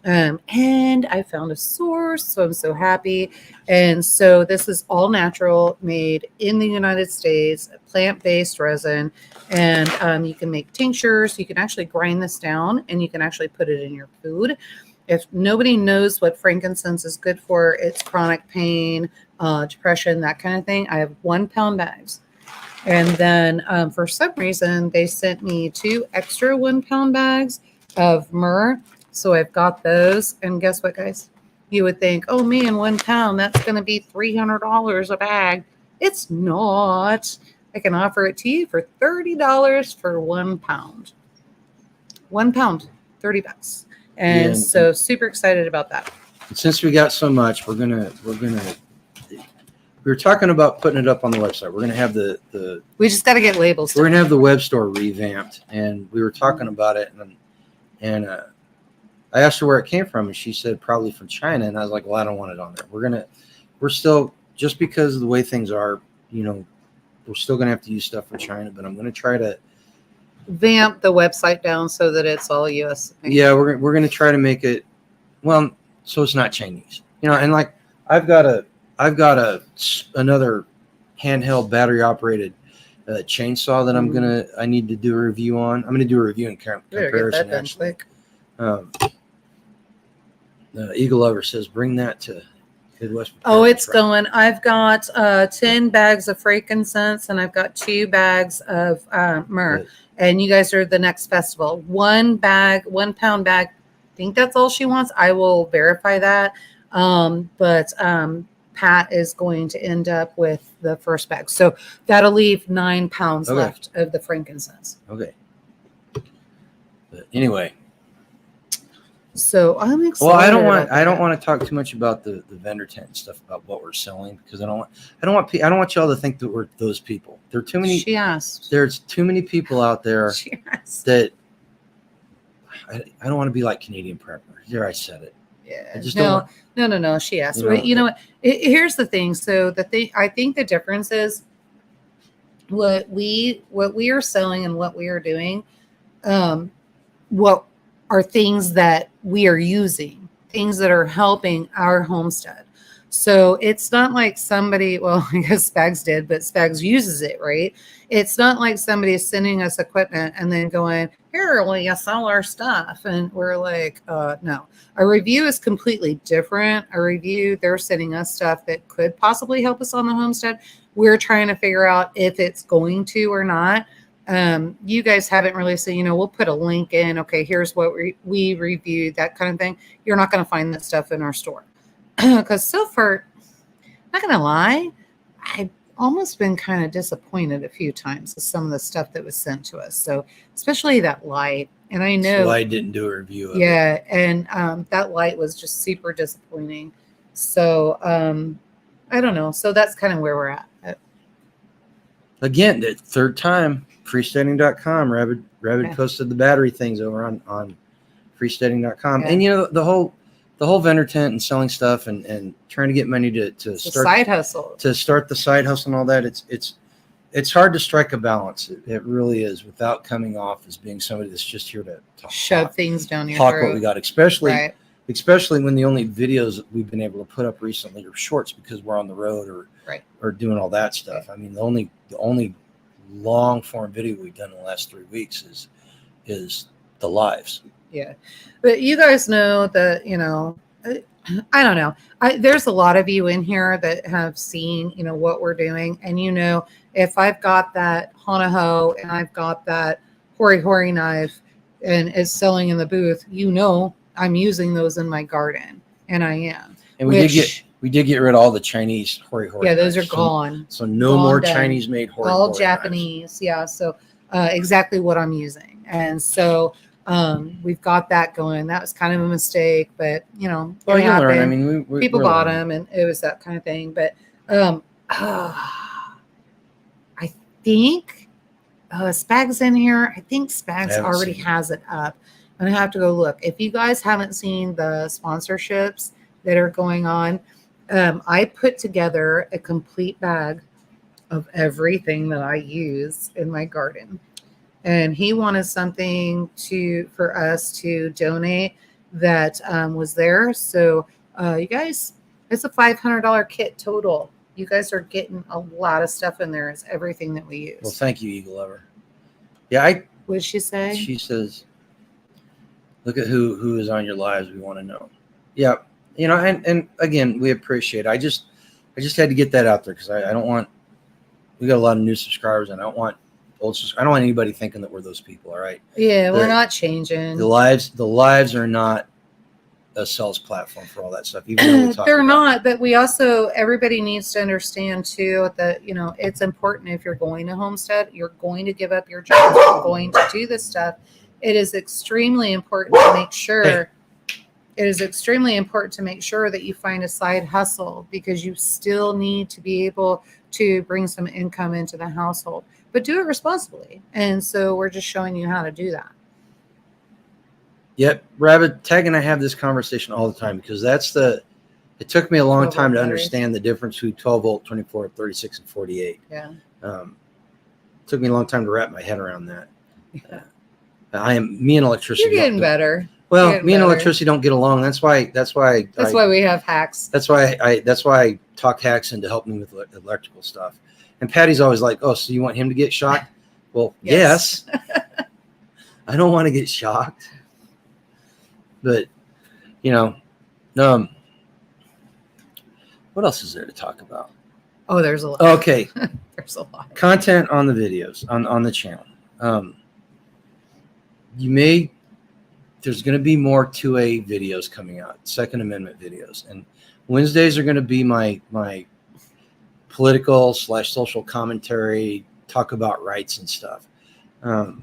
And I found a source, so I'm so happy. And so this is all natural, made in the United States, plant-based resin. And you can make tinctures. You can actually grind this down, and you can actually put it in your food. If nobody knows what frankincense is good for, it's chronic pain, depression, that kind of thing. I have 1 pound bags. And then for some reason, they sent me 2 extra 1 pound bags of myrrh. So I've got those. And guess what, guys? You would think, oh man, 1 pound, that's going to be $300 a bag. It's not. I can offer it to you for $30 for 1 pound. 1 pound, $30. And so super excited about that. Since we got so much, we were talking about putting it up on the website. We're gonna have the we just got to get labels. We're gonna have the web store revamped, and we were talking about it, and I asked her where it came from, and she said probably from China, and I was like, well, I don't want it on there. We're still, just because of the way things are, we're still gonna have to use stuff from China, but I'm gonna try to vamp the website down so that it's all US. Yeah, we're gonna try to make it so it's not Chinese, and like I've got another handheld battery operated chainsaw that I need to do a review on. I'm gonna do a review in comparison. Actually, Eagle Lover says bring that to Midwest. Oh, it's going. I've got 10 bags of frankincense and I've got 2 bags of myrrh. Good. And you guys are the next festival. 1 bag, 1 pound bag. I think that's all she wants. I will verify that. But Pat is going to end up with the first bag. So that'll leave 9 pounds left of the frankincense. Okay. But anyway. So I'm excited. Well, I don't want to talk too much about the vendor tent and stuff about what we're selling, because I don't want y'all to think that we're those people. There are too many. She asked. There's too many people out there that I don't want to be like Canadian Prepper. Here, I said it. Yeah. No. She asked. You know what? Here's the thing. So I think the difference is what we are selling and what we are doing. What are things that we are using, things that are helping our homestead. So it's not like somebody, well, I guess Spags did, but Spags uses it, right? It's not like somebody is sending us equipment and then going, here, will you sell our stuff? And we're like, no. A review is completely different. A review, they're sending us stuff that could possibly help us on the homestead. We're trying to figure out if it's going to or not. You guys haven't really said, we'll put a link in. Okay, here's what we reviewed, that kind of thing. You're not going to find that stuff in our store. Because so far, not going to lie, I almost been kind of disappointed a few times with some of the stuff that was sent to us. So especially that light, and I know, So I didn't do a review of it. yeah, and that light was just super disappointing. So I don't know. So that's kind of where we're at. Again, the third time, freestanding.com. Rabbit Okay. posted the battery things over on freestanding.com. Yeah. And the whole vendor tent and selling stuff and trying to get money to It's a start side hustle. to start the side hustle and all that. It's hard to strike a balance. It really is, without coming off as being somebody that's just here to Shove things down your talk throat. what we got, especially Right. when the only videos that we've been able to put up recently are shorts because we're on the road or doing all that stuff. I mean, the only long form video we've done in the last 3 weeks is the lives. Yeah. But you guys know that, I don't know. There's a lot of you in here that have seen, what we're doing. And, if I've got that Hanaho and I've got that Hori knife and is selling in the booth, I'm using those in my garden, and I am. And we did get rid of all the Chinese Hori. Yeah, those knives. are gone. So no Gone, more done. Chinese made Hori. All Japanese. Knives. Yeah. So exactly what I'm using. And so we've got that going. That was kind of a mistake, but well, you learn. I mean, people we're bought learning. them, and it was that kind of thing. But I think Spag's in here. I think Spag's already has it up. I'm gonna have to go look. If you guys haven't seen the sponsorships that are going on, I put together a complete bag of everything that I use in my garden. And he wanted something for us to donate that was there. So you guys, it's a $500 kit total. You guys are getting a lot of stuff in there. It's everything that we use. Well, thank you, Eagle Lover. Yeah, What did she say? She says, look at who is on your lives. We want to know. Yeah, and again, we appreciate it. I just had to get that out there because I don't want. We got a lot of new subscribers, and I don't want I don't want anybody thinking that we're those people. All right. Yeah, we're not changing. The lives are not a sales platform for all that stuff. Even though they're not, but we also, everybody needs to understand too that it's important. If you're going to Homestead, you're going to give up your job, you're going to do this stuff. It is extremely important to make sure. It is extremely important to make sure that you find a side hustle, because you still need to be able to bring some income into the household, but do it responsibly. And so we're just showing you how to do that. Yep. Rabbit, Tag and I have this conversation all the time because it took me a long time to understand the difference between 12 volt, 24, 36, and 48. Yeah. It took me a long time to wrap my head around that. Yeah. Me and electricity. You're getting better. Well, me and electricity don't get along. That's why we have hacks. That's why I talk hacks into helping me with electrical stuff. And Patty's always like, "Oh, so you want him to get shocked?" Well, yes. I don't want to get shocked, but what else is there to talk about? Oh, there's a lot. Okay, there's a lot. Content on the videos on the channel. There's going to be more 2A videos coming out, Second Amendment videos, and Wednesdays are going to be my political / social commentary, talk about rights and stuff. I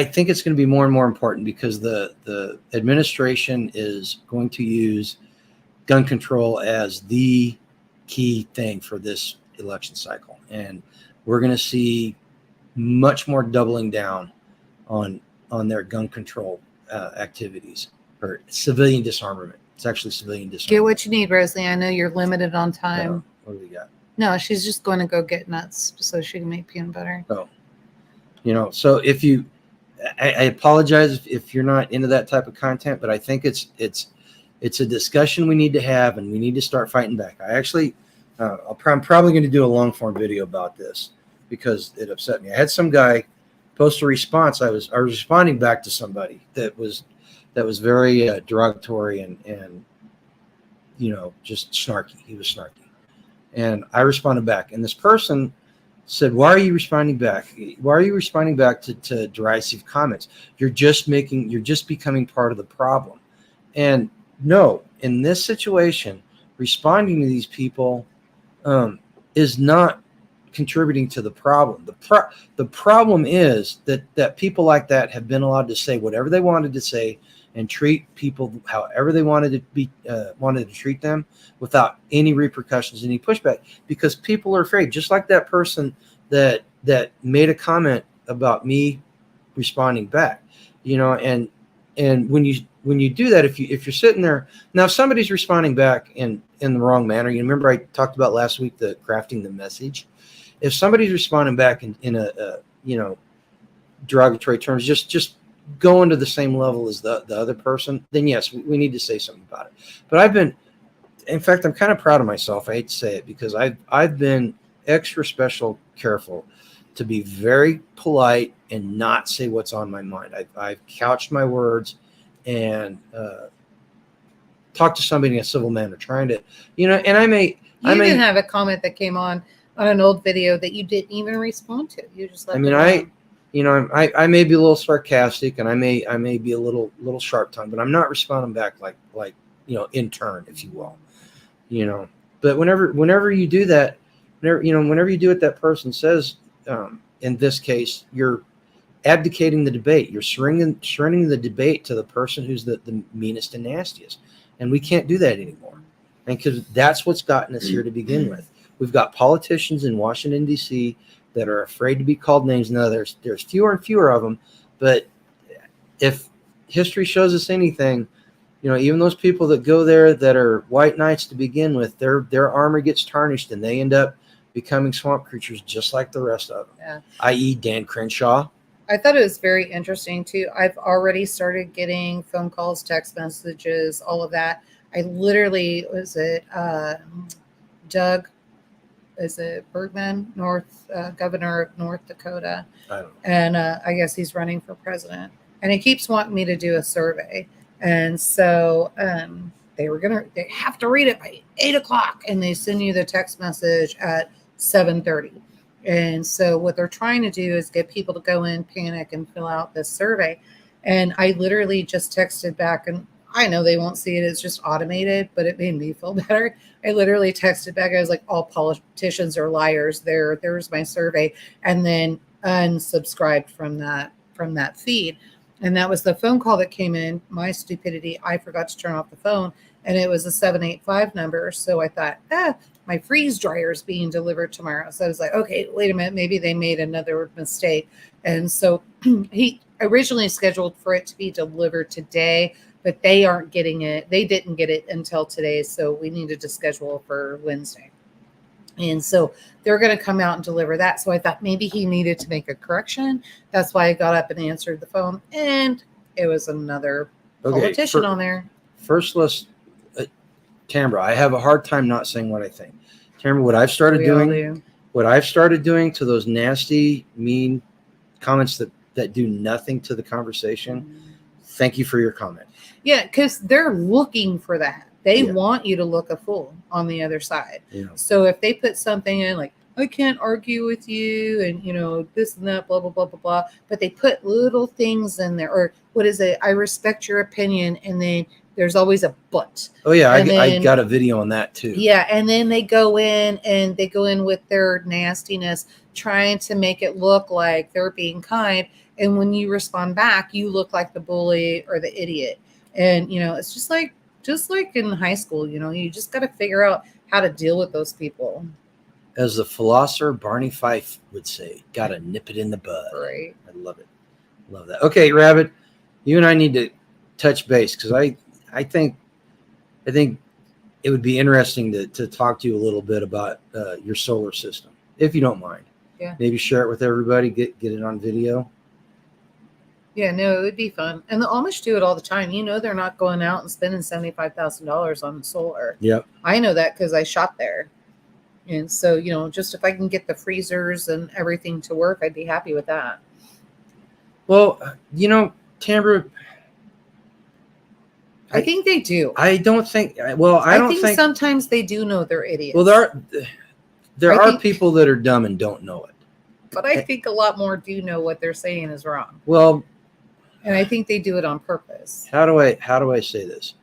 think it's going to be more and more important because the administration is going to use gun control as the key thing for this election cycle, and we're going to see much more doubling down on their gun control activities or civilian disarmament. It's actually civilian disarmament. Get what you need, Rosalie. I know you're limited on time. What do we got? No, she's just going to go get nuts so she can make peanut butter. Oh, so if you, I apologize if you're not into that type of content, but I think it's a discussion we need to have, and we need to start fighting back. I actually, I'm probably going to do a long form video about this because it upset me. I had some guy post a response. I was responding back to somebody that was very derogatory and just snarky. He was snarky, and I responded back. And this person said, "Why are you responding back? Why are you responding back to derisive comments? You're just becoming part of the problem." And no, in this situation, responding to these people is not contributing to the problem. The problem is that people like that have been allowed to say whatever they wanted to say and treat people however they wanted to treat them without any repercussions, any pushback, because people are afraid. Just like that person that made a comment about me responding back, and when you do that, if you're sitting there now, if somebody's responding back in the wrong manner, you remember I talked about last week the crafting the message. If somebody's responding back in a derogatory terms, just going to the same level as the other person, then yes, we need to say something about it. But in fact, I'm kind of proud of myself. I hate to say it, because I've been extra special careful to be very polite and not say what's on my mind. I've couched my words and talk to somebody in a civil manner, trying to, and I may have a comment that came on an old video that you didn't even respond to. You just let I may be a little sarcastic, and I may be a little sharp tongued, but I'm not responding back like in turn, if you will, But whenever you do that, whenever you do what that person says, in this case, you're abdicating the debate. You're surrendering the debate to the person who's the meanest and nastiest, and we can't do that anymore. And because that's what's gotten us here to begin with. We've got politicians in Washington, D.C. that are afraid to be called names. Now, there's fewer and fewer of them, but if history shows us anything, even those people that go there that are white knights to begin with, their armor gets tarnished and they end up becoming swamp creatures just like the rest of them, i.e. Dan Crenshaw. I thought it was very interesting, too. I've already started getting phone calls, text messages, all of that. I literally, Doug, is it Bergman, governor of North Dakota? I don't know. And I guess he's running for president. And he keeps wanting me to do a survey. And so they have to read it by 8:00, and they send you the text message at 7:30. And so what they're trying to do is get people to go in, panic, and fill out this survey. And I literally just texted back, and I know they won't see it. It's just automated, but it made me feel better. I literally texted back. I was like, all politicians are liars. There's my survey. And then unsubscribed from that feed. And that was the phone call that came in. My stupidity, I forgot to turn off the phone, and it was a 785 number. So I thought, my freeze dryer is being delivered tomorrow. So I was like, okay, wait a minute, maybe they made another mistake. And so he originally scheduled for it to be delivered today, but they aren't getting it. They didn't get it until today. So we needed to schedule for Wednesday. And so they're going to come out and deliver that. So I thought maybe he needed to make a correction. That's why I got up and answered the phone. And it was another politician on there. First, let's, Tambra, I have a hard time not saying what I think. Tambra, what I've started doing to those nasty, mean comments that do nothing to the conversation, thank you for your comment. Yeah, because they're looking for that. They want you to look a fool on the other side. Yeah. So if they put something in like, I can't argue with you, and this and that, blah, blah, blah, blah, blah. But they put little things in there, or what is it? I respect your opinion. And then there's always a but. Oh yeah. I got a video on that too. Yeah. And then they go in with their nastiness, trying to make it look like they're being kind. And when you respond back, you look like the bully or the idiot. And, it's just like in high school, you just got to figure out how to deal with those people. As the philosopher Barney Fife would say, got to nip it in the bud. Right. I love it. Love that. Okay, Rabbit, you and I need to touch base, because I think it would be interesting to talk to you a little bit about your solar system, if you don't mind. Yeah. Maybe share it with everybody, get it on video. Yeah, no, it would be fun. And the Amish do it all the time. They're not going out and spending $75,000 on solar. Yep. I know that because I shop there. And so, just if I can get the freezers and everything to work, I'd be happy with that. Well, Tambra, I think they do. I don't think. Well, I don't think sometimes they do know they're idiots. Well, there are people that are dumb and don't know it. But I think a lot more do know what they're saying is wrong. Well, and I think they do it on purpose. How do I say this?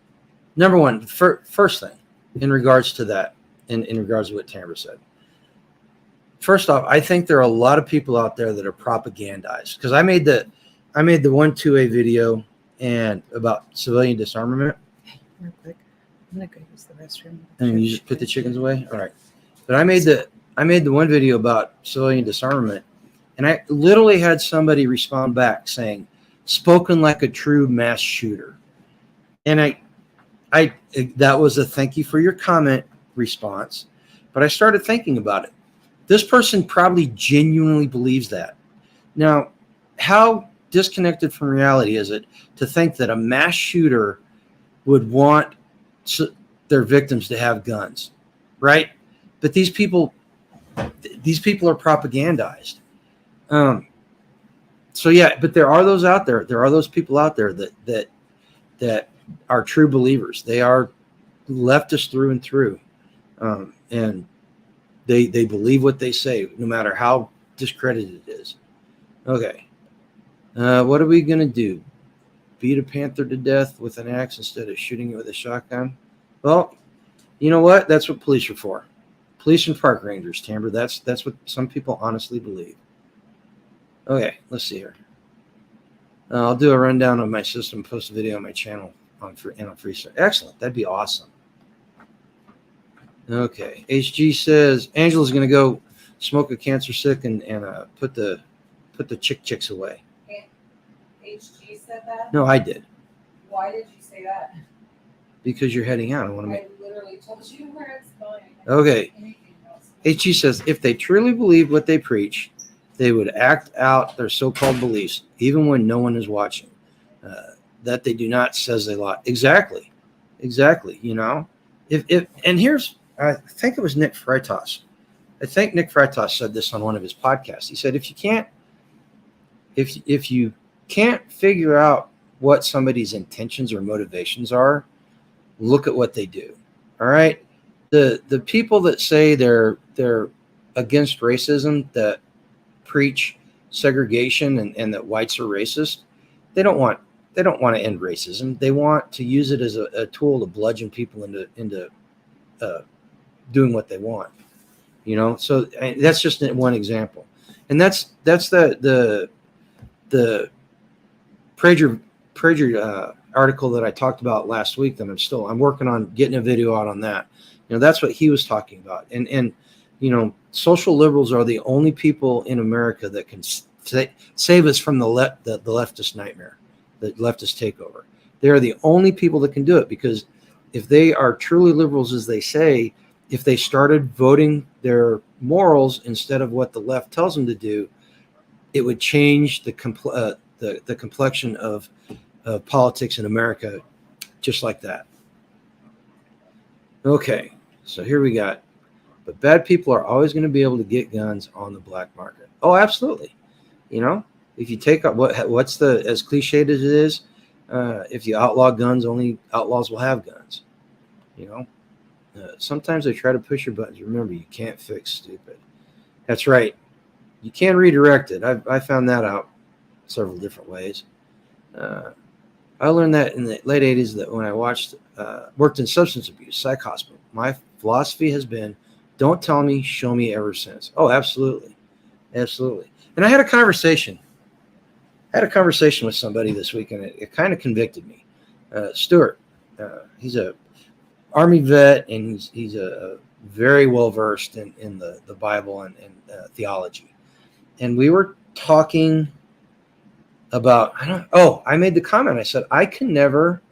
Number one, first thing in regards to that, in regards to what Tamara said. First off, I think there are a lot of people out there that are propagandized, because I made the 1-2A video and about civilian disarmament. Real quick, I'm gonna go use the restroom. And you just put the chickens away? All right. But I made the one video about civilian disarmament, and I literally had somebody respond back saying, "Spoken like a true mass shooter." And I that was a thank you for your comment response. But I started thinking about it. This person probably genuinely believes that. Now, how disconnected from reality is it to think that a mass shooter would want their victims to have guns, right? But these people are propagandized. So yeah, but there are those out there. There are those people out there that are true believers. They are leftists through and through, and they believe what they say, no matter how discredited it is. Okay, what are we gonna do? Beat a panther to death with an axe instead of shooting it with a shotgun? Well, you know what? That's what police are for. Police and park rangers, Tamber. That's what some people honestly believe. Okay, let's see here. I'll do a rundown of my system, post a video on my channel on free. Excellent. That'd be awesome. Okay. HG says Angela's going to go smoke a cancer sick and put the chicks away. HG said that? No, I did. Why did you say that? Because you're heading out. I want to make. I literally told you where it's going. Okay. HG says if they truly believe what they preach, they would act out their so-called beliefs, even when no one is watching. That they do not says a lot. Exactly. You know, and here's, I think it was Nick Freitas. I think Nick Freitas said this on one of his podcasts. He said, if you can't figure out what somebody's intentions or motivations are, look at what they do. All right. The people that say they're against racism, that preach segregation and that whites are racist, they don't want to end racism. They want to use it as a tool to bludgeon people into doing what they want. You know, so that's just one example, and that's the Prager article that I talked about last week. That I'm working on getting a video out on that. You know, that's what he was talking about, and you know, social liberals are the only people in America that can save us from the leftist nightmare, the leftist takeover. They are the only people that can do it, because if they are truly liberals, as they say, if they started voting their morals instead of what the left tells them to do, it would change the complexion of politics in America, just like that. Okay, so here we got. But bad people are always going to be able to get guns on the black market. Oh, absolutely. You know, if you take up what's as cliched as it is, if you outlaw guns, only outlaws will have guns. You know, sometimes they try to push your buttons. Remember, you can't fix stupid. That's right. You can redirect it. I found that out several different ways. I learned that in the late 80s, that when I worked in substance abuse, psych hospital, my philosophy has been, don't tell me, show me ever since. Oh, absolutely. Absolutely. And I had a conversation with somebody this week, and it kind of convicted me. Stuart, he's a Army vet, and he's a very well versed in the Bible and theology. And we were talking about, I made the comment. I said, I can never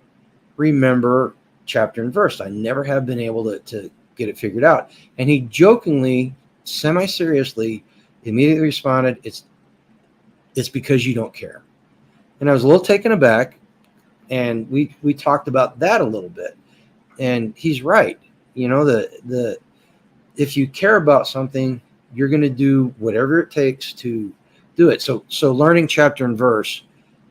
remember chapter and verse. I never have been able to get it figured out. And he jokingly, semi-seriously, immediately responded, it's because you don't care. And I was a little taken aback, and we talked about that a little bit. And he's right. You know, the if you care about something, you're going to do whatever it takes to do it. So learning chapter and verse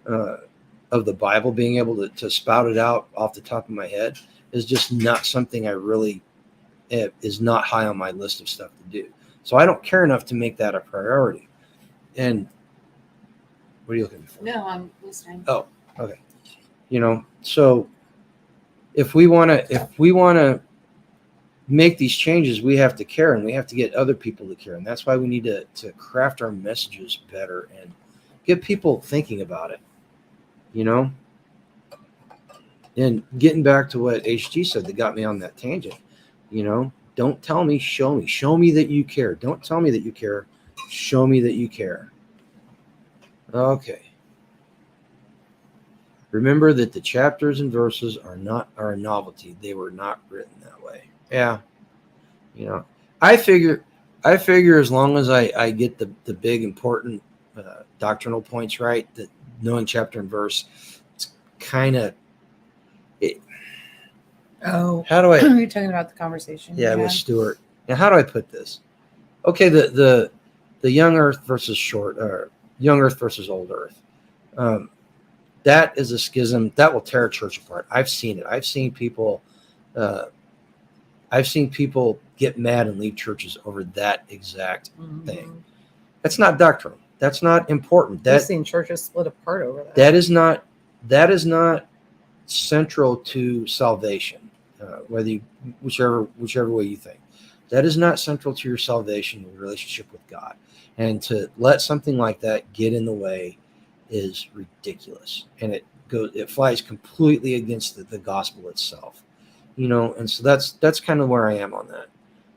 of the Bible, being able to spout it out off the top of my head, is just not something I really is not high on my list of stuff to do. So I don't care enough to make that a priority. And what are you looking for? No, I'm listening. Oh, okay. You know, so if we want to make these changes, we have to care, and we have to get other people to care. And that's why we need to craft our messages better and get people thinking about it, you know? And getting back to what HG said that got me on that tangent, you know, don't tell me, show me. Show me that you care. Don't tell me that you care. Show me that you care. Okay. Remember that the chapters and verses are a novelty. They were not written that way. Yeah. You know, I figure as long as I get the big important doctrinal points right, that knowing chapter and verse, it's kind of it. Oh, How do I? you're talking about the conversation. Yeah, we with had? Stuart. Now, how do I put this? Okay, the young Earth versus young Earth versus old Earth. That is a schism that will tear a church apart. I've seen it. I've seen people get mad and leave churches over that exact thing. That's not doctrine. That's not important. I've seen churches split apart over that. That is not central to salvation. Whichever way you think, that is not central to your salvation, your relationship with God. And to let something like that get in the way is ridiculous, and it flies completely against the gospel itself, you know. And so that's kind of where I am on that,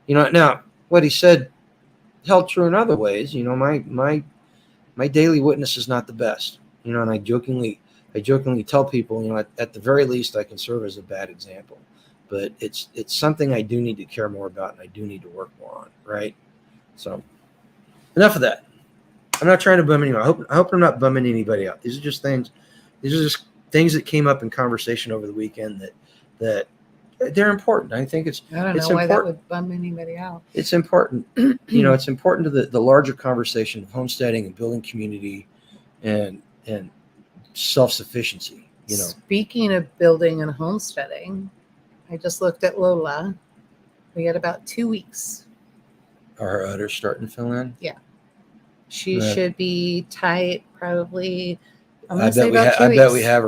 you know. Now, what he said held true in other ways, you know. My daily witness is not the best, you know, and I jokingly tell people, you know, at the very least I can serve as a bad example, but it's something I do need to care more about, and I do need to work more on, right? So enough of that. I'm not trying to bum anyone. I hope I'm not bumming anybody out. These are just things that came up in conversation over the weekend that they're important. I think I don't know why that would bum anybody out. It's important. You know, it's important to the larger conversation of homesteading and building community and self-sufficiency, you know. Speaking of building and homesteading, I just looked at Lola. We had about 2 weeks. Are her udders starting to fill in? Yeah. She should be tight probably. I'm I gonna say bet about 2 weeks. I bet we have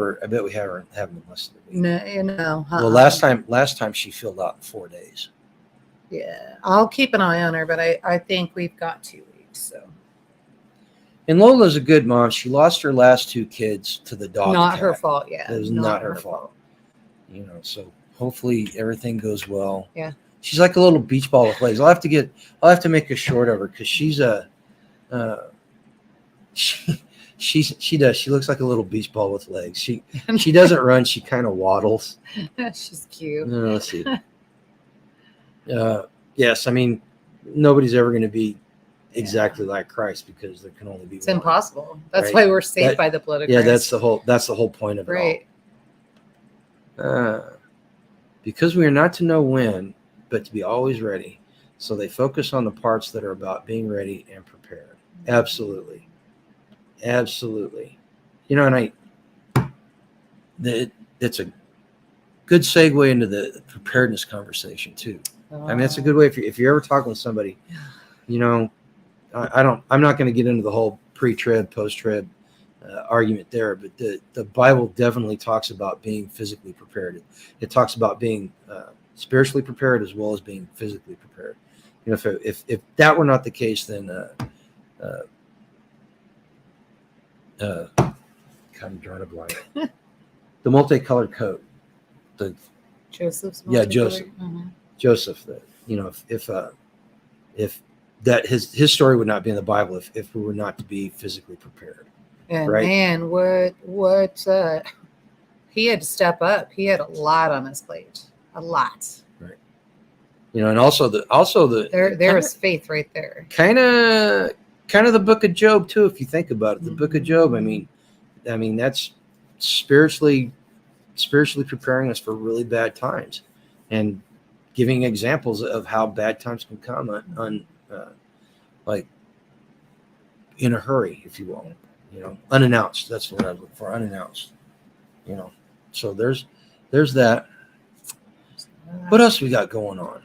her having less than a week. No. Well, last time she filled out in 4 days. Yeah, I'll keep an eye on her, but I think we've got 2 weeks. So. And Lola's a good mom. She lost her last 2 kids to the dog. Not her fault. Yeah, it was not her fault. You know, so hopefully everything goes well. Yeah. She's like a little beach ball with legs. I'll have to make a short of her because she's she does. She looks like a little beach ball with legs. She doesn't run. She kind of waddles. She's cute. No, let's see. Yes, I mean, nobody's ever going to be exactly like Christ because there can only be it's one. Impossible. That's Right? why we're saved by the blood of Christ. Yeah, that's the whole point of it all. Because we are not to know when, but to be always ready. So they focus on the parts that are about being ready and prepared. Absolutely. You know, and it's a good segue into the preparedness conversation too. I mean, that's a good way if you're ever talking with somebody, you know. I'm not going to get into the whole pre-trib, post-trib argument there, but the Bible definitely talks about being physically prepared. It talks about being spiritually prepared as well as being physically prepared. You know, if that were not the case, then I'm drawing a blank. The multicolored coat, Joseph's Joseph. Mm-hmm. Joseph. You know, if that his story would not be in the Bible if we were not to be physically prepared. And right? Man, what he had to step up. He had a lot on his plate. A lot. Right. You know, and also the there is faith right there. Kind of the book of Job too, if you think about it. The book of Job, I mean that's spiritually preparing us for really bad times and giving examples of how bad times can come like in a hurry, if you will. You know, unannounced. That's what I look for. Unannounced. You know, so there's that. What else we got going on?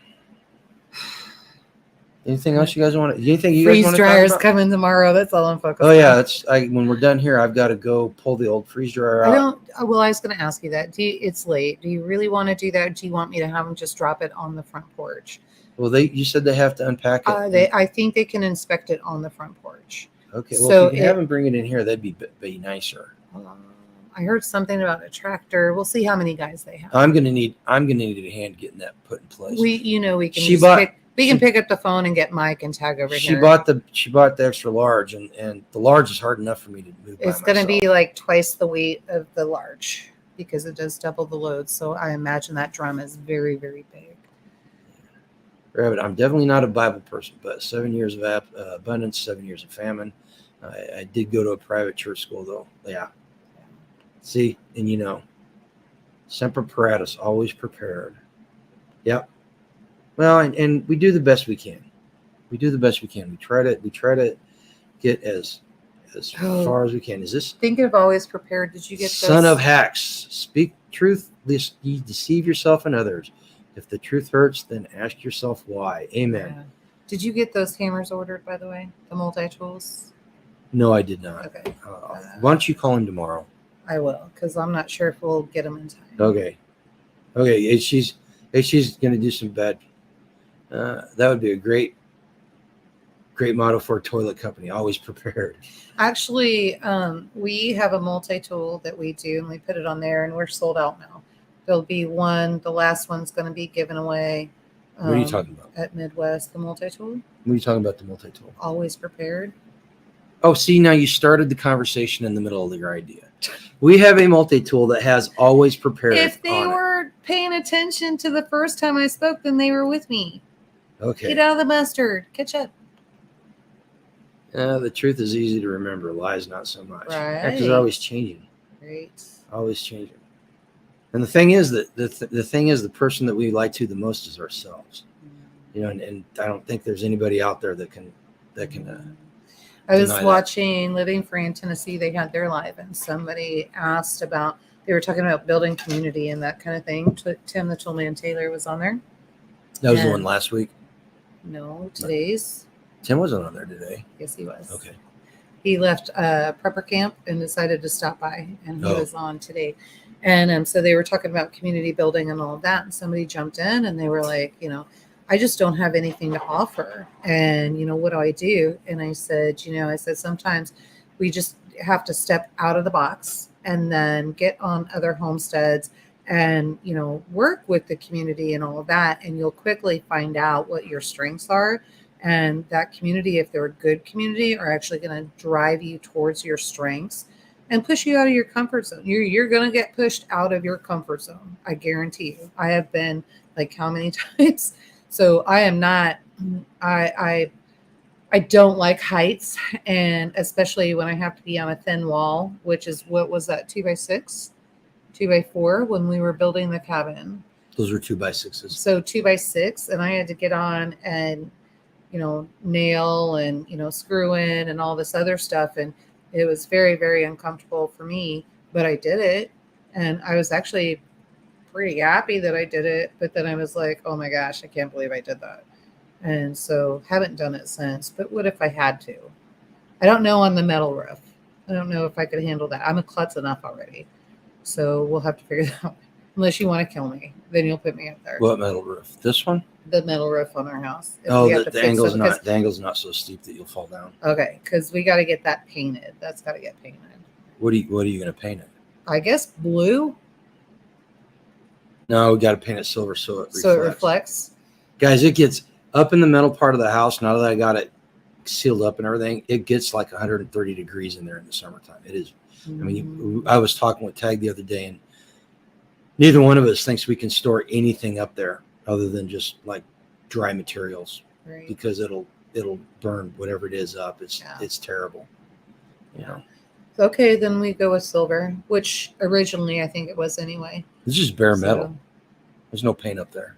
Anything else you guys want to? Anything you guys Freeze want to talk dryer's about? coming tomorrow. That's all I'm focused Oh on. yeah, when we're done here, I've got to go pull the old freeze dryer I out. don't. Well, I was going to ask you that. It's late. Do you really want to do that? Do you want me to have them just drop it on the front porch? Well, you said they have to unpack it. I think they can inspect it on the front porch. Okay, well, So if you can have them bring it in here, that'd be nicer. I heard something about a tractor. We'll see how many guys they have. I'm gonna need a hand getting that put in place. We can She just bought- pick up the phone and get Mike and tag over She here. bought the extra large, and the large is hard enough for me to move. It's going to be like twice the weight of the large because it does double the load. So I imagine that drum is very, very big. Rabbit, I'm definitely not a Bible person, but 7 years of abundance, 7 years of famine. I did go to a private church school, though. Yeah. See, and semper paratus, always prepared. Yep. Well, and we do the best we can. We do the best we can. We try to get as far as we can. Is this Think of always prepared. Did you get son this? of hacks? Speak truth, lest ye deceive yourself and others. If the truth hurts, then ask yourself why. Amen. Yeah. Did you get those hammers ordered, by the way? The multi-tools? No, I did not. Okay. Why don't you call him tomorrow? I will, because I'm not sure if we'll get them in time. Okay. She's going to do some bad. That would be a great motto for a toilet company. Always prepared. Actually, we have a multi-tool that we do, and we put it on there, and we're sold out now. There'll be one. The last one's going to be given away. What are you talking about? At Midwest, the multi-tool. What are you talking about, the multi-tool? Always prepared. Oh, see, now you started the conversation in the middle of your idea. We have a multi-tool that has always prepared. If they were paying attention to the first time I spoke, then they were with me. Okay. Get out of the mustard. Catch up. The truth is easy to remember. Lies, not so much. Right. Because they're always changing. Great. Always changing. And the thing is that the person that we lie to the most is ourselves. And I don't think there's anybody out there that can. I was deny that. watching Living Free in Tennessee. They had their live, and somebody asked about. They were talking about building community and that kind of thing. Tim, the Toolman Taylor, was on there. That was the one last week. No, today's. Tim wasn't on there today. Yes, he was. Okay. He left prepper camp and decided to stop by, and he Oh. was on today. And so they were talking about community building and all of that. And somebody jumped in and they were like, I just don't have anything to offer. And, what do I do? And I said, sometimes we just have to step out of the box and then get on other homesteads and, work with the community and all of that. And you'll quickly find out what your strengths are. And that community, if they're a good community, are actually going to drive you towards your strengths and push you out of your comfort zone. You're going to get pushed out of your comfort zone. I guarantee you. I have been like how many times? So I am not, I don't like heights. And especially when I have to be on a thin wall, which is, what was that? 2x6, 2x4 when we were building the cabin. Those were 2x6s. So 2x6. And I had to get on and, nail and, screw in and all this other stuff. And it was very, very uncomfortable for me, but I did it. And I was actually pretty happy that I did it. But then I was like, oh my gosh, I can't believe I did that. And so haven't done it since. But what if I had to? I don't know on the metal roof. I don't know if I could handle that. I'm a klutz enough already. So we'll have to figure that out. Unless you want to kill me, then you'll put me up there. What metal roof? This one? The metal roof on our house. If Oh, we have to the fix angle's it, the angle's not so steep that you'll fall down. Okay, because we got to get that painted. That's got to get painted. What are you going to paint it? I guess blue, No, we got to paint it silver so it reflects. so it reflects. Guys, it gets up in the metal part of the house. Now that I got it sealed up and everything, it gets like 130 degrees in there in the summertime. It is. I mean, I was talking with Tag the other day, and neither one of us thinks we can store anything up there other than just like dry materials, Right. because it'll burn whatever it is up. It's terrible. Okay, then we go with silver, which originally I think it was anyway. It's just bare So- metal. There's no paint up there.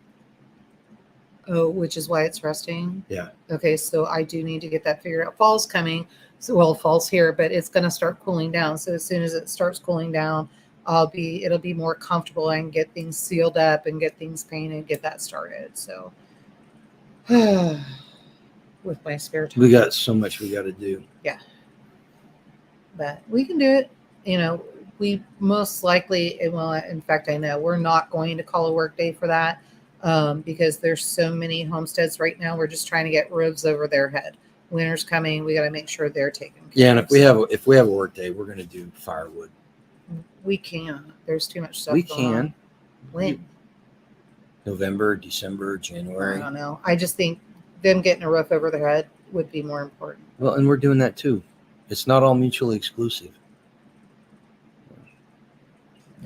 Oh, which is why it's rusting. Yeah. Okay, so I do need to get that figured out. Fall's coming. So, well, fall's here, but it's going to start cooling down. So as soon as it starts cooling down, it'll be more comfortable. I can get things sealed up and get things painted, get that started. So with my spare time. We got so much we got to do. But we can do it. You know, we most likely, well, in fact, I know we're not going to call a work day for that because there's so many homesteads right now. We're just trying to get roofs over their head. Winter's coming. We got to make sure they're taken care Yeah, and of. if we have a work day, we're going to do firewood. We can't. There's too much stuff We going on. can. When? November, December, I January. don't know. I just think them getting a roof over their head would be more important. Well, and we're doing that too. It's not all mutually exclusive.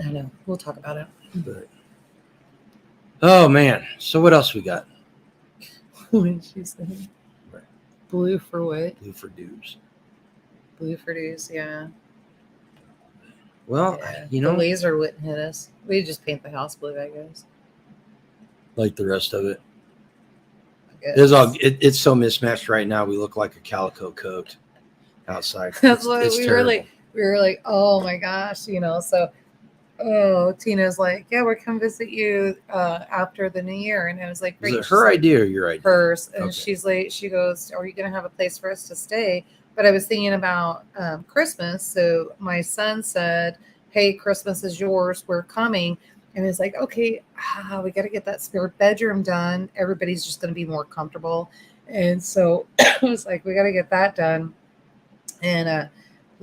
I know. We'll talk about it. But oh man, so what else we got? What did she say? Right. Blue for what? Blue for dues. Blue for dues, yeah. Well, Yeah. you know, the laser wouldn't hit us. We just paint the house blue, I guess. like the rest of it. I guess. It's so mismatched right now. We look like a calico coat outside. That's It's- why it's we terrible. were like, oh my gosh, you know. So, Tina's like, yeah, we're come visit you after the new year, and I was like, Is great. it She's her like, idea or your idea? hers, and Okay. she's like, she goes, are you gonna have a place for us to stay? But I was thinking about Christmas, so my son said, hey, Christmas is yours, we're coming. And it's like, okay, we got to get that spare bedroom done. Everybody's just going to be more comfortable. And so I was like, we got to get that done. And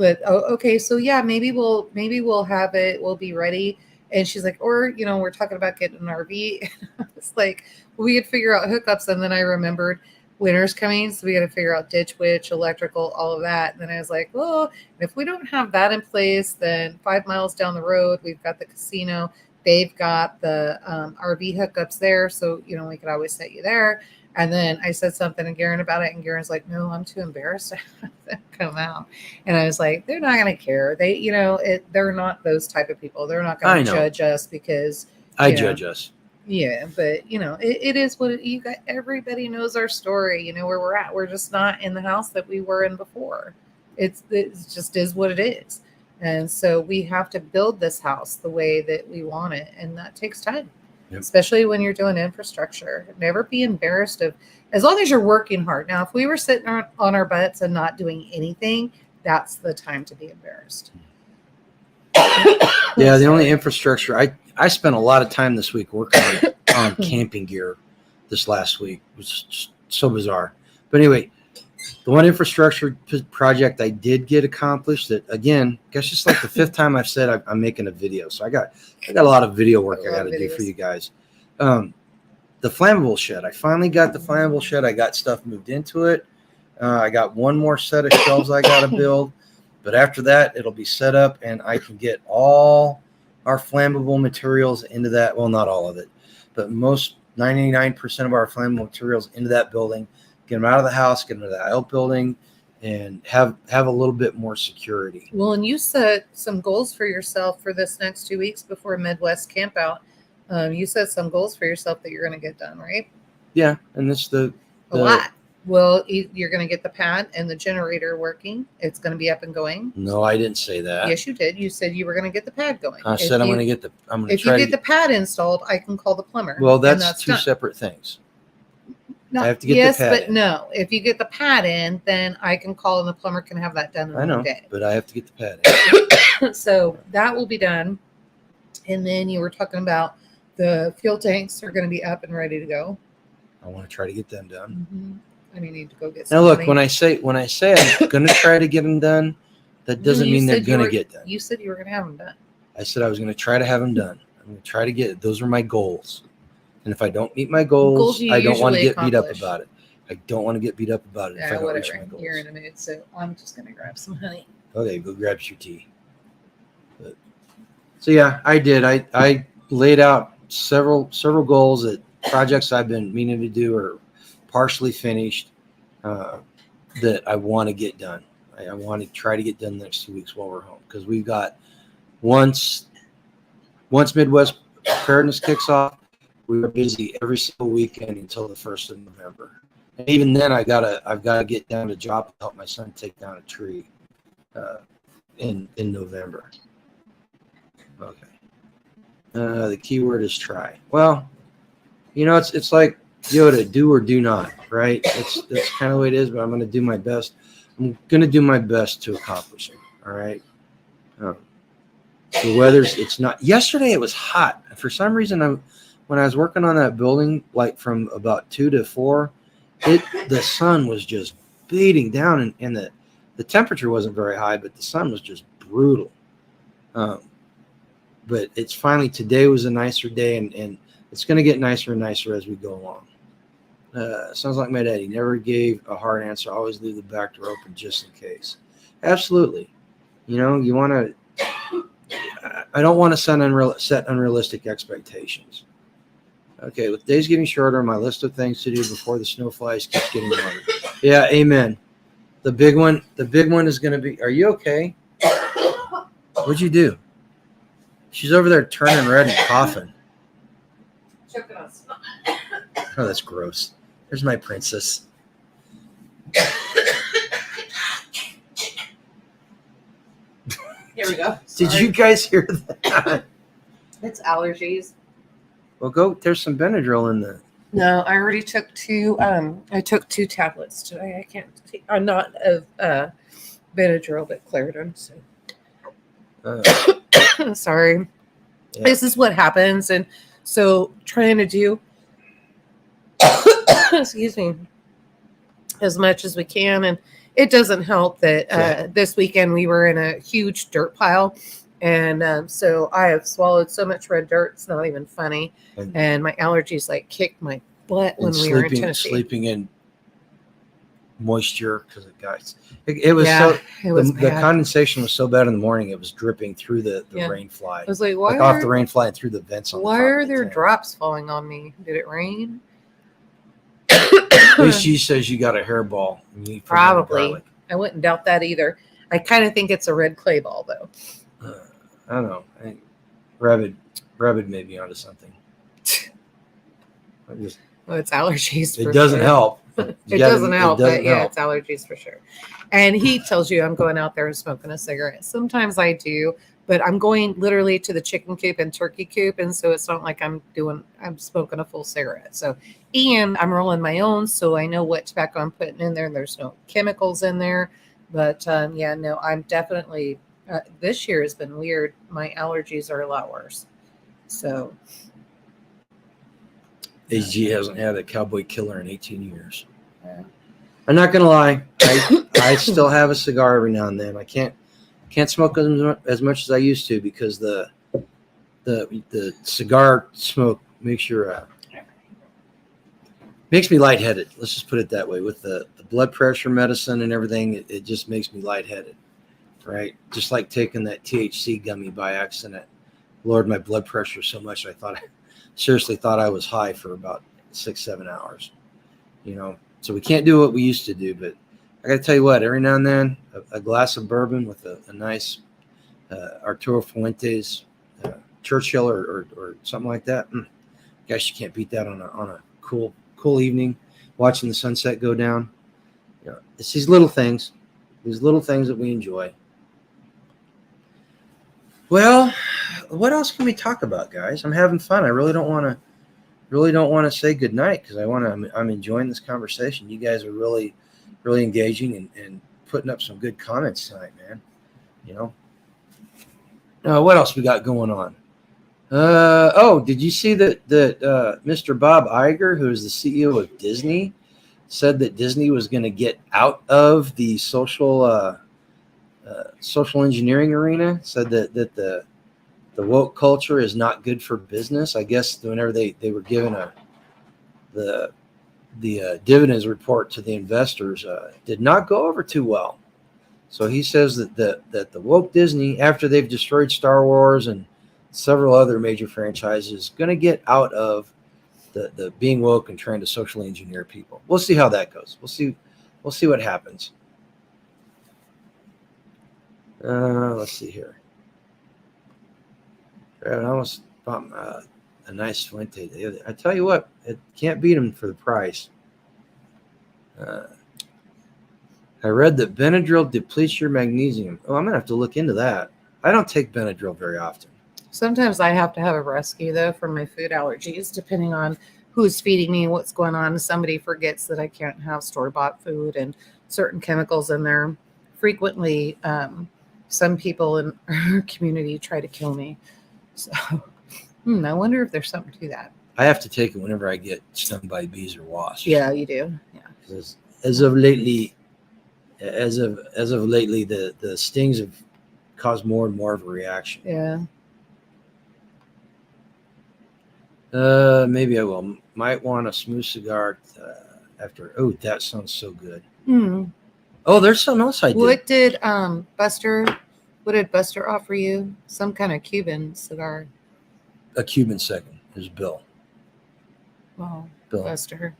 okay, so yeah, maybe we'll have it. We'll be ready. And she's like, or you know, we're talking about getting an RV. It's like we could figure out hookups, and then I remembered winter's coming, so we got to figure out ditch witch, electrical, all of that. And then I was like, well, if we don't have that in place, then 5 miles down the road, we've got the casino. They've got the RV hookups there, so you know we could always set you there. And then I said something to Garen about it, and Garen's like, "No, I'm too embarrassed to have them come out." And I was like, "They're not going to care. They, you know, they're not those type of people. They're not going to judge us because I you know, judge us. Yeah, but you know, it is what you got. Everybody knows our story. You know where we're at. We're just not in the house that we were in before. It just is what it is. And so we have to build this house the way that we want it. And that takes time, Yep. especially when you're doing infrastructure. Never be embarrassed of, as long as you're working hard. Now, if we were sitting on our butts and not doing anything, that's the time to be embarrassed. Yeah, the only infrastructure, I spent a lot of time this week working on camping gear this last week. It was just so bizarre. But anyway, the one infrastructure project I did get accomplished that, again, I guess just like the fifth time I've said I'm making a video. So I got a lot of video work I got to do for you guys. The flammable shed. I finally got the flammable shed. I got stuff moved into it. I got one more set of shelves I got to build. But after that, it'll be set up and I can get all our flammable materials into that. Well, not all of it, but most 99% of our flammable materials into that building. Get them out of the house, get them to the outbuilding, and have a little bit more security. Well, and you set some goals for yourself for this next 2 weeks before Midwest Camp Out. You set some goals for yourself that you're going to get done, right? Yeah, and this a lot. Well, you're going to get the pad and the generator working. It's going to be up and going. No, I didn't say that. Yes, you did. You said you were going to get the pad going. I said I'm going to get the. I'm going to If try you get the pad installed, I can call the plumber. Well, and that's two done. separate things. No, I have to get yes, the pad but in. no. If you get the pad in, then I can call and the plumber can have that done in I know, one day. but I have to get the pad in. So that will be done. And then you were talking about the fuel tanks are going to be up and ready to go. I want to try to get them done. Mm-hmm. And you need to go get some Now, look, money. when I say I'm going to try to get them done, that doesn't mean they're going to get done. You said you were going to have them done. I said I was going to try to have them done. I'm going to try to get. Those are my goals. And if I don't meet my goals, you I don't want to usually get beat up accomplish. about it. I don't want to get beat up about it if I Yeah, don't reach my whatever. goals. You're in a mood, so I'm just going to grab some honey. Okay, go grab your tea. So yeah, I did. I laid out several goals that projects I've been meaning to do or partially finished that I want to get done. I want to try to get done the next 2 weeks while we're home because we've got once Midwest Preparedness kicks off, we are busy every single weekend until the 1st of November. And even then, I've got to get down to job to help my son take down a tree in November. Okay. The keyword is try. Well, you know, it's like Yoda, do or do not, right? That's kind of the way it is, but I'm going to do my best. I'm going to do my best to accomplish it. All right. The weather's, it's not, yesterday it was hot. For some reason, when I was working on that building, like from about 2 to 4, the sun was just beating down, and the temperature wasn't very high, but the sun was just brutal. But it's finally, today was a nicer day, and it's going to get nicer and nicer as we go along. Sounds like my daddy never gave a hard answer. I always leave the back door open just in case. Absolutely. You know, you want to, I don't want to set unrealistic expectations. Okay, with days getting shorter, my list of things to do before the snow flies keeps getting longer. Yeah, amen. The big one is going to be, are you okay? What'd you do? She's over there turning red and coughing. Choking on snot. Oh, that's gross. There's my princess. Here we go. Did you guys hear that? It's allergies. Well, go. There's some Benadryl in the. No, I already took 2. I took 2 tablets today. I can't take. I'm not of Benadryl, but Claritin. So. Sorry. Yeah. This is what happens, and so trying to do. Excuse me. As much as we can, and it doesn't help that this weekend we were in a huge dirt pile, and so I have swallowed so much red dirt, it's not even funny. And my allergies like kicked my butt when we were in Tennessee. Sleeping in moisture because it was the condensation was so bad in the morning, it was dripping through the rain fly. I was like, off the rain fly and through the vents on the top why are of the there tank. drops falling on me? Did it rain? At least she says you got a hairball. Probably. I wouldn't doubt that either. I kind of think it's a red clay ball, though. I don't know. I think Rabbit may be onto something. Well, it's allergies. It doesn't help. It doesn't help, but yeah, help. it's allergies for sure. And he tells you I'm going out there and smoking a cigarette. Sometimes I do, but I'm going literally to the chicken coop and turkey coop, and so it's not like I'm smoking a full cigarette. So, and I'm rolling my own, so I know what tobacco I'm putting in there, and there's no chemicals in there. But yeah, no, I'm definitely. This year has been weird. My allergies are a lot worse. So. AG hasn't had a cowboy killer in 18 years. Yeah. I'm not gonna lie. I still have a cigar every now and then. I can't smoke as much as I used to because the cigar smoke makes me lightheaded. Let's just put it that way. With the blood pressure medicine and everything, it just makes me lightheaded. Right? Just like taking that THC gummy by accident. Lowered my blood pressure so much I seriously thought I was high for about 6-7 hours. You know, so we can't do what we used to do, but I got to tell you what, every now and then a glass of bourbon with a nice Arturo Fuentes Churchill or something like that. Gosh, you can't beat that on a cool evening watching the sunset go down. You know, it's these little things that we enjoy. Well, what else can we talk about, guys? I'm having fun. I really don't want to say goodnight because I'm enjoying this conversation. You guys are really, really engaging and putting up some good comments tonight, man. You know. What else we got going on? Did you see that Mr. Bob Iger, who is the CEO of Disney, said that Disney was going to get out of the social engineering arena? Said that the woke culture is not good for business. I guess whenever they were given the dividends report to the investors, did not go over too well. So he says that the woke Disney, after they've destroyed Star Wars and several other major franchises, is going to get out of the being woke and trying to socially engineer people. We'll see how that goes. We'll see what happens. Let's see here. I almost bought a nice Fuente. I tell you what, it can't beat them for the price. I read that Benadryl depletes your magnesium. Oh, I'm going to have to look into that. I don't take Benadryl very often. Sometimes I have to have a rescue, though, for my food allergies, depending on who's feeding me, what's going on. Somebody forgets that I can't have store-bought food and certain chemicals in there. Frequently, some people in our community try to kill me. So I wonder if there's something to that. I have to take it whenever I get stung by bees or wasps. Yeah, you do. Yeah. As of lately, the stings have caused more and more of a reaction. Yeah. Maybe I will. Might want a smooth cigar after. Oh, that sounds so good. Hmm. Oh, there's something else I did. What did Buster? What did Buster offer you? Some kind of Cuban cigar. A Cuban second is Bill. Oh, Bill. Buster.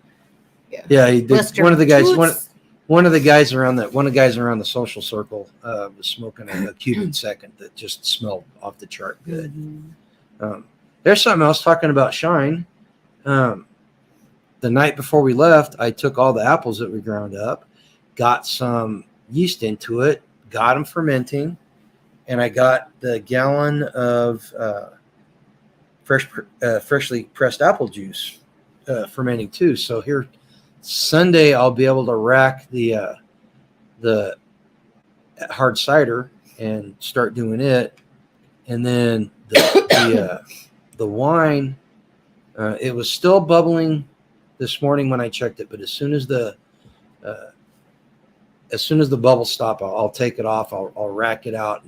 Yeah, he did. Buster One of the guys. Toots. One of the guys around the social circle was smoking a Cuban second that just smelled off the chart good. Mhm. There's something else talking about shine. The night before we left, I took all the apples that we ground up, got some yeast into it, got them fermenting, and I got the gallon of freshly pressed apple juice fermenting too. So here Sunday I'll be able to rack the hard cider and start doing it, and then the wine. It was still bubbling this morning when I checked it, but as soon as the bubbles stop, I'll take it off. I'll rack it out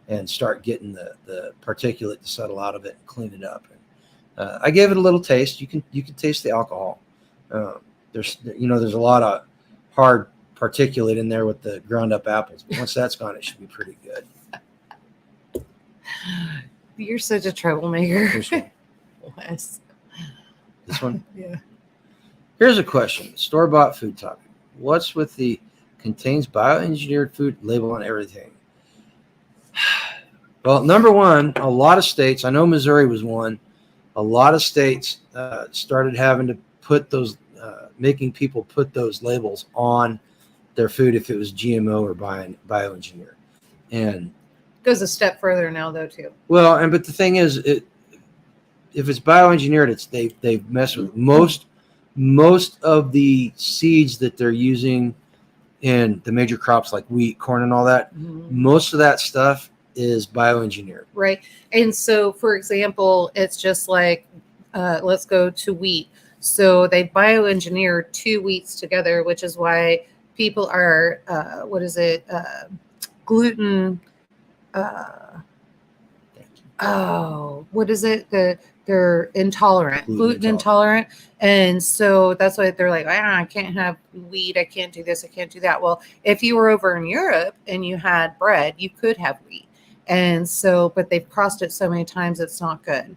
and start getting the particulate to settle out of it and clean it up. I gave it a little taste. You can taste the alcohol. There's a lot of hard particulate in there with the ground up apples. But once that's gone, it should be pretty good. You're such a troublemaker. This one. Wes. This one. Yeah. Here's a question. Store-bought food topic. What's with the contains bioengineered food label on everything? Well, number one, a lot of states, I know Missouri was one, a lot of states started having to put those, making people put those labels on their food if it was GMO or bioengineered. And Goes a step further now, though, too. well, but the thing is, if it's bioengineered, they've messed with most of the seeds that they're using in the major crops like wheat, corn, and all that. Mm-hmm. Most of that stuff is bioengineered. Right. And so, for example, it's just like, let's go to wheat. So they bioengineered two wheats together, which is why people are, gluten. What is it? They're intolerant, gluten intolerant. And so that's why they're like, I can't have wheat. I can't do this. I can't do that. Well, if you were over in Europe and you had bread, you could have wheat. And so, but they've crossed it so many times, it's not good.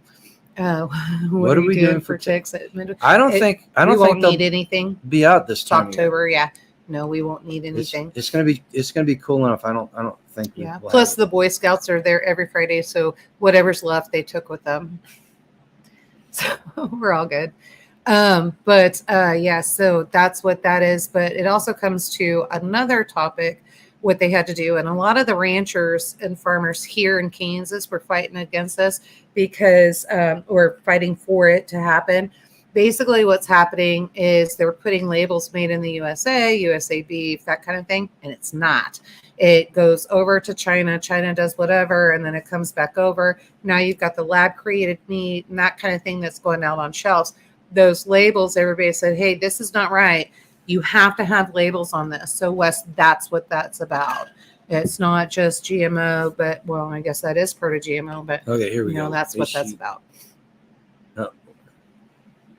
What are we doing for ticks? I don't think won't they'll need anything. be out this It's time. October, yeah. No, we won't need anything. It's gonna be cool enough. I don't think. Yeah. We'll Plus, the Boy Scouts are there every Friday, so whatever's left, they took with them. So we're all good. Yeah. So that's what that is. But it also comes to another topic, what they had to do, and a lot of the ranchers and farmers here in Kansas were fighting against this because or fighting for it to happen. Basically, what's happening is they're putting labels made in the USA beef, that kind of thing, and it's not. It goes over to China. China does whatever, and then it comes back over. Now you've got the lab-created meat and that kind of thing that's going out on shelves. Those labels, everybody said, hey, this is not right. You have to have labels on this. So, Wes, that's what that's about. It's not just GMO, but, well, I guess that is part of GMO, but, okay, here we go. That's what that's about.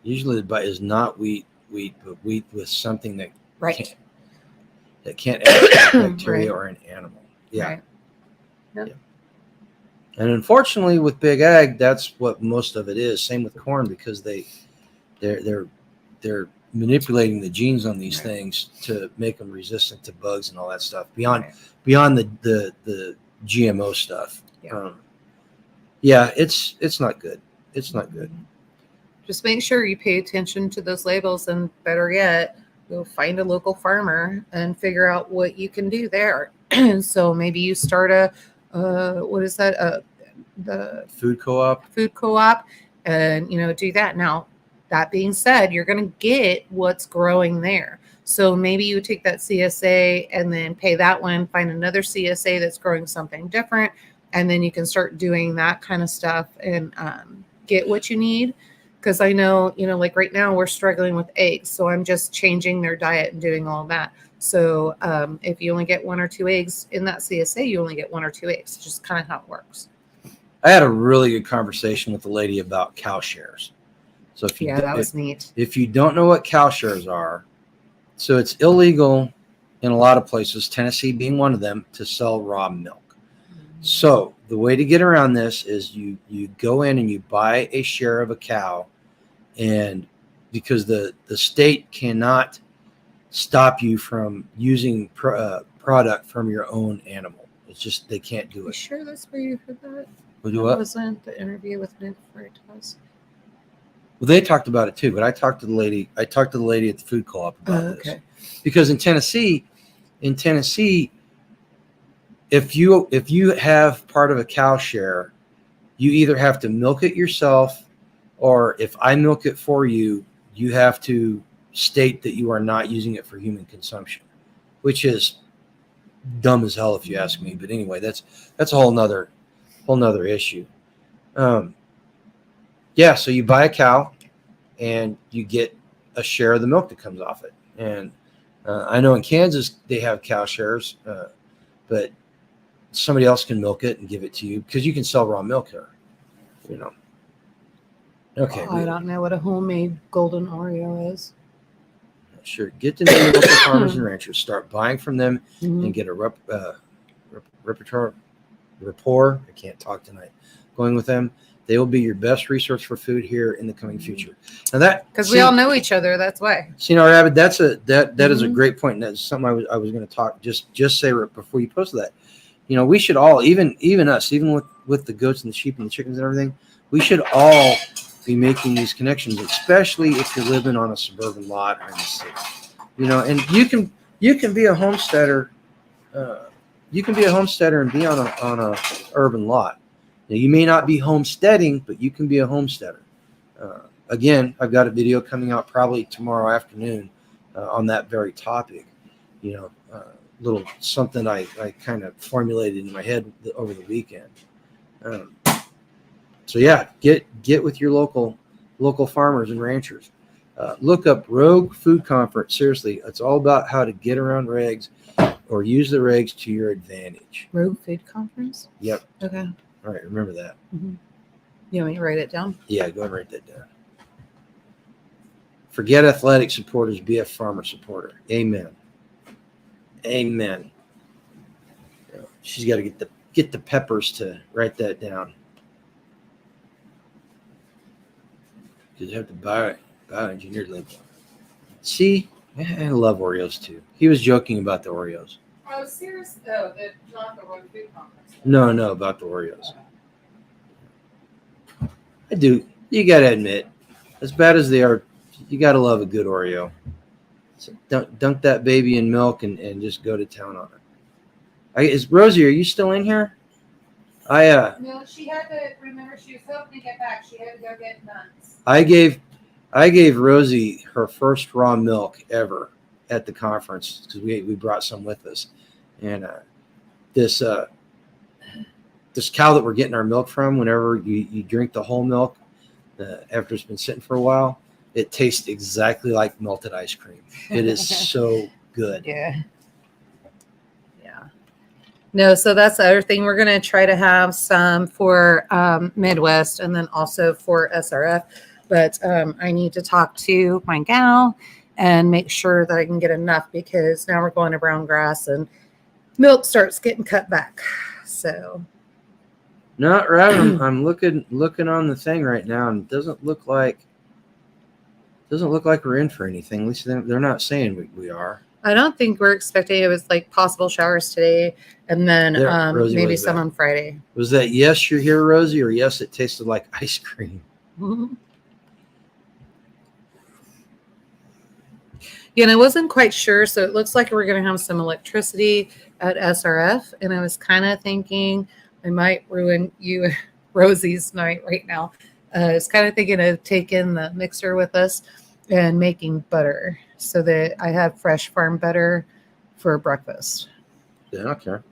Usually the is not wheat, but wheat with something that Right. can't act like bacteria Right. or an animal. Yeah. Right. Yep. Yeah. And unfortunately, with big ag, that's what most of it is. Same with corn, because they're manipulating the genes on these things to make them resistant to bugs and all that stuff. Beyond the GMO stuff. Yeah. It's not good. It's not good. Just make sure you pay attention to those labels, and better yet, go find a local farmer and figure out what you can do there. So maybe you start the Food co-op. food co-op, and do that. Now, That being said, you're going to get what's growing there. So maybe you take that CSA and then pay that one, find another CSA that's growing something different, and then you can start doing that kind of stuff and get what you need. Because I know, like right now we're struggling with eggs. So I'm just changing their diet and doing all that. So if you only get 1 or 2 eggs in that CSA, you only get 1 or 2 eggs. It's just kind of how it works. I had a really good conversation with the lady about cow shares. So if you That was neat. if you don't know what cow shares are, so it's illegal in a lot of places, Tennessee being one of them, to sell raw milk. So the way to get around this is you go in and you buy a share of a cow, and because the state cannot stop you from using product from your own animal. It's just they can't do You it. sure that's where you heard that? We'll do That what? wasn't the interview with Nick Freitas. Well, they talked about it too, but I talked to the lady at the food co-op about this. Because in Tennessee, if you have part of a cow share, you either have to milk it yourself, or if I milk it for you, you have to state that you are not using it for human consumption, which is dumb as hell if you ask me. But anyway, that's a whole nother issue. Yeah, so you buy a cow and you get a share of the milk that comes off it. And I know in Kansas they have cow shares, but somebody else can milk it and give it to you because you can sell raw milk here. Okay. I don't know what a homemade golden Oreo is. Sure. Get to know your local farmers and ranchers. Start buying from them and get a rapport. I can't talk tonight. Going with them. They will be your best resource for food here in the coming future. Now because we all know each other. That's why. See, now, Rabbit, that is a great point. And that's something I was going to talk. Just say right before you posted that. We should all, even us, even with the goats and the sheep and the chickens and everything, we should all be making these connections, especially if you're living on a suburban lot or in the city. And you can be a homesteader. You can be a homesteader and be on a urban lot. Now, you may not be homesteading, but you can be a homesteader. Again, I've got a video coming out probably tomorrow afternoon on that very topic. Little something I kind of formulated in my head over the weekend. So yeah, get with your local farmers and ranchers. Look up Rogue Food Conference. Seriously, it's all about how to get around regs or use the regs to your advantage. Rogue Food Conference? Yep. Okay. All right, remember that. Mm-hmm. You want me to write it down? Yeah, go ahead and write that down. Forget athletic supporters, be a farmer supporter. Amen. Amen. She's got to get the peppers to write that down. Because you have to buy engineered label. See, I love Oreos too. He was joking about the Oreos. Oh, serious? Oh, not the Rogue Food Conference. No, about the Oreos. I do. You got to admit, as bad as they are, you got to love a good Oreo. So dunk that baby in milk and just go to town on it. Is Rosie, are you still in here? No, she had to remember she was hoping to get back. She had to go get nuts. I gave Rosie her first raw milk ever at the conference because we brought some with us. And this cow that we're getting our milk from, whenever you drink the whole milk after it's been sitting for a while, it tastes exactly like melted ice cream. It is so good. Yeah. No, so that's the other thing. We're going to try to have some for Midwest and then also for SRF. But I need to talk to my gal and make sure that I can get enough because now we're going to brown grass and milk starts getting cut back. So. Not right. I'm looking on the thing right now, and it doesn't look like we're in for anything. At least they're not saying we are. I don't think we're expecting. It was like possible showers today, and then maybe some on Friday. Was that yes, you're here, Rosie, or yes, it tasted like ice cream? Mm-hmm. Yeah, and I wasn't quite sure, so it looks like we're going to have some electricity at SRF, and I was kind of thinking I might ruin you, Rosie's night right now. I was kind of thinking of taking the mixer with us and making butter so that I have fresh farm butter for breakfast. Yeah, I don't care.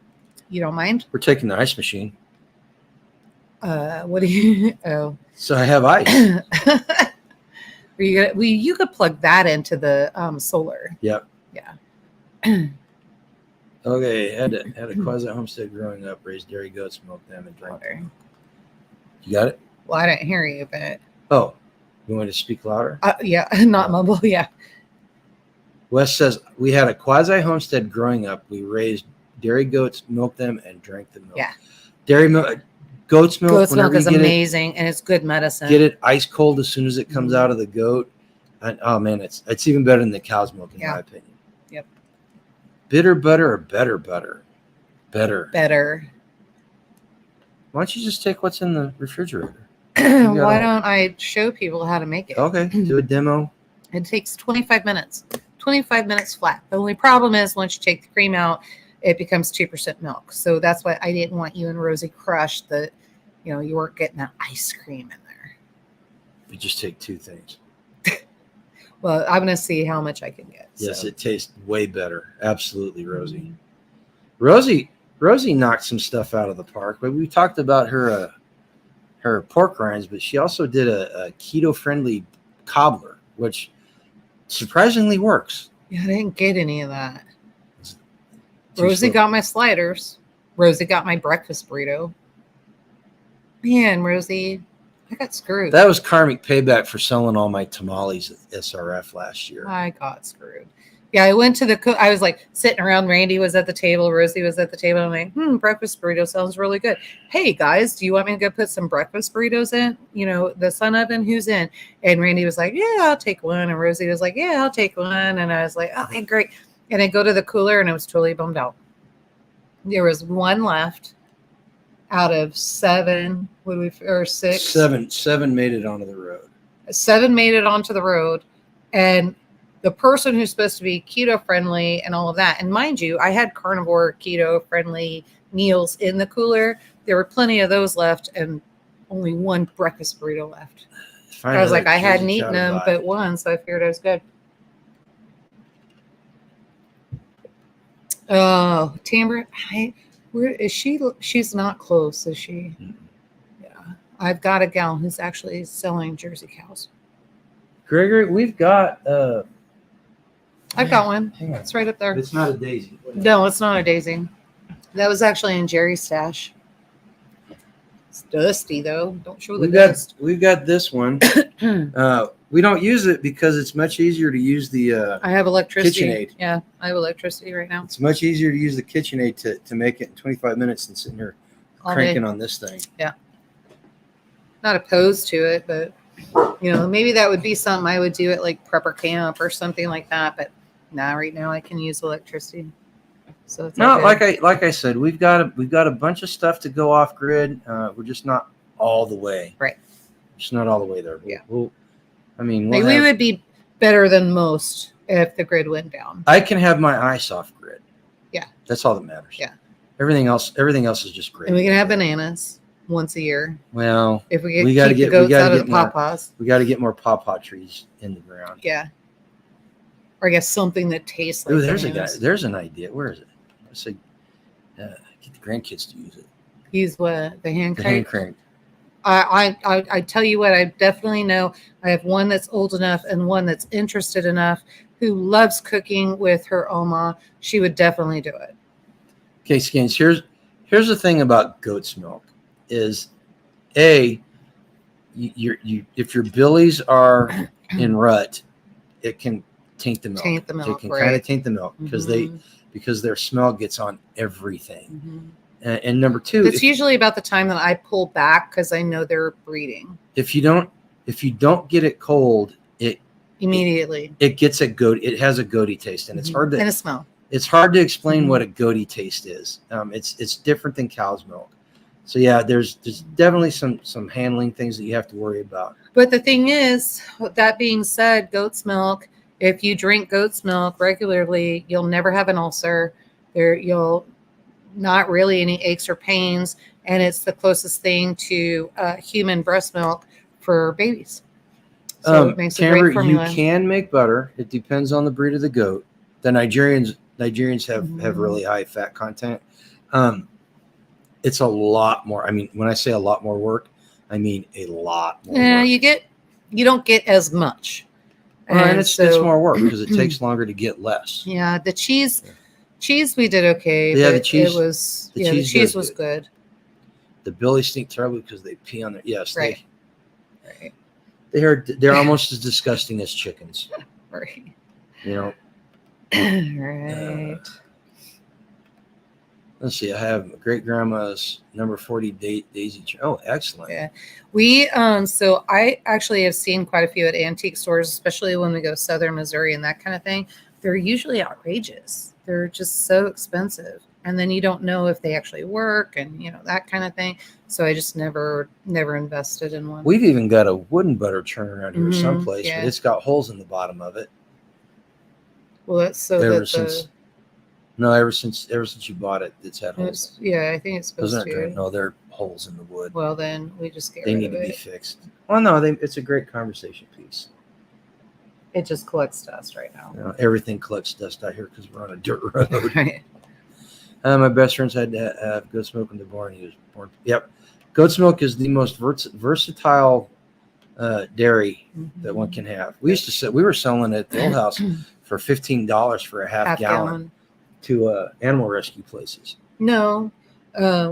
You don't mind? We're taking the ice machine. What do you? Oh, So I have ice. Are you gonna? You could plug that into the solar. Yep. Yeah. Okay, had a quasi homestead growing up, raised dairy goats, milked them, and drank Water. them. You got it? Well, I didn't hear you, but Oh, you want to speak louder? yeah, not mumble. Yeah. Wes says, we had a quasi homestead growing up. We raised dairy goats, milked them, and drank the milk. Yeah. Dairy milk, goat's milk, Goat's whenever milk is you get amazing, and it's good medicine. get it ice cold as soon as it comes out of the goat. And, oh, man, it's even better than the cow's milk, in my opinion. Yep. Bitter butter or better butter? Better. Better. Why don't you just take what's in the refrigerator? Why don't I show people how to make it? Okay, do a demo. It takes 25 minutes. 25 minutes flat. The only problem is once you take the cream out, it becomes 2% milk. So that's why I didn't want you and Rosie crushed that, you weren't getting that ice cream in there. You just take two things. Well, I'm going to see how much I can get. Yes, so. it tastes way better. Absolutely, Rosie. Rosie knocked some stuff out of the park, but we talked about her pork rinds, but she also did a keto-friendly cobbler, which surprisingly works. Yeah, I didn't get any of that. Too Rosie slow. got my sliders. Rosie got my breakfast burrito. Man, Rosie, I got screwed. That was karmic payback for selling all my tamales at SRF last year. I got screwed. Yeah, I went to the I was like sitting around. Randy was at the table. Rosie was at the table. I'm like, breakfast burrito sounds really good. Hey, guys, do you want me to go put some breakfast burritos in? The Sun Oven, who's in? And Randy was like, yeah, I'll take one. And Rosie was like, yeah, I'll take one. And I was like, okay, great. And I go to the cooler and I was totally bummed out. There was one left out of 7. Or 6? Seven made it onto the road. 7 made it onto the road. And the person who's supposed to be keto friendly and all of that. And mind you, I had carnivore keto friendly meals in the cooler. There were plenty of those left and only one breakfast burrito left. I was like, I hadn't eaten them but one, so I figured I was good. Oh, Tambra, where is she? She's not close, is she? Mm-mm. Yeah. I've got a gal who's actually selling Jersey cows. Gregory, we've got I've got one. hang on. It's right up there. It's not a daisy. No, it's not a daisy. That was actually in Jerry's stash. It's dusty though. Don't show the dust. We've got this one. We don't use it because it's much easier to use the I have electricity. KitchenAid. Yeah, I have electricity right now. It's much easier to use the KitchenAid to make it in 25 minutes than sitting here All cranking day. on this thing. Not opposed to it, but maybe that would be something I would do at like prepper camp or something like that. But right now I can use electricity. So it's No, all good. like I said, we've got a bunch of stuff to go off grid. We're just not all the way. Right. Just not all the way there. Yeah. We would be better than most if the grid went down. I can have my ice off grid. Yeah. That's all that matters. Yeah. Everything else is just great. And we can have bananas once a year Well, if we we get gotta keep get- the we goats gotta out of get the more. pawpaws. we got to get more pawpaw trees in the ground. Yeah. Or I guess something that tastes like Ooh, there's a guy. bananas. There's an idea. Where is it? Let's say, get the grandkids to use it. Use what? The hand The crank? hand crank. I tell you what, I definitely know I have one that's old enough and one that's interested enough who loves cooking with her Oma. She would definitely do it. Okay, Skins. Here's the thing about goat's milk is, if your billies are in rut, it can taint the milk. Taint the milk, It can right. kind of taint the milk because Mhm. because their smell gets on everything. Mhm. And number two, It's usually about the time that I pull back because I know they're breeding if you don't get it cold, immediately. it gets a goat. It has a goaty taste, and it's hard and to a smell. explain Mhm. what a goaty taste is. It's different than cow's milk. So yeah, there's definitely some handling things that you have to worry about. But the thing is, with that being said, goat's milk, if you drink goat's milk regularly, you'll never have an ulcer. You'll not really any aches or pains. And it's the closest thing to human breast milk for babies. So it makes a great Tamara, you formula. can make butter. It depends on the breed of the goat. The Nigerians have really high fat content. It's a lot more. I mean, when I say a lot more work, I mean a lot more Yeah, work. you don't get as much. And it's more work because it takes longer to get less. Yeah, the cheese we did okay. Yeah, but the cheese- the the cheese cheese was does good. The Billies stink terribly because they pee on their Right. They're almost as disgusting as chickens. Right. You know. Right. Let's see. I have great grandma's number 40 daisy. Oh, excellent. Yeah. We so I actually have seen quite a few at antique stores, especially when we go southern Missouri and that kind of thing. They're usually outrageous. They're just so expensive. And then you don't know if they actually work and that kind of thing. So I just never invested in one. We've even got a wooden butter churner around here someplace, yeah. but it's got holes in the bottom of it. Well, that's so ever that since ever since you bought it, it's had holes. yeah, I think it's supposed Those to. aren't no, they're holes in the wood. Well, then we just get They rid need of to be it. fixed. Well, no, it's a great conversation piece. It just collects dust right now. You know, everything collects dust out here because we're on a dirt road. Right. My best friends had to have goat milk in the barn. He was born. Yep, goat's milk is the most versatile dairy that one can have. We used to we were selling it at the old house for $15 for a half gallon to animal rescue places. No,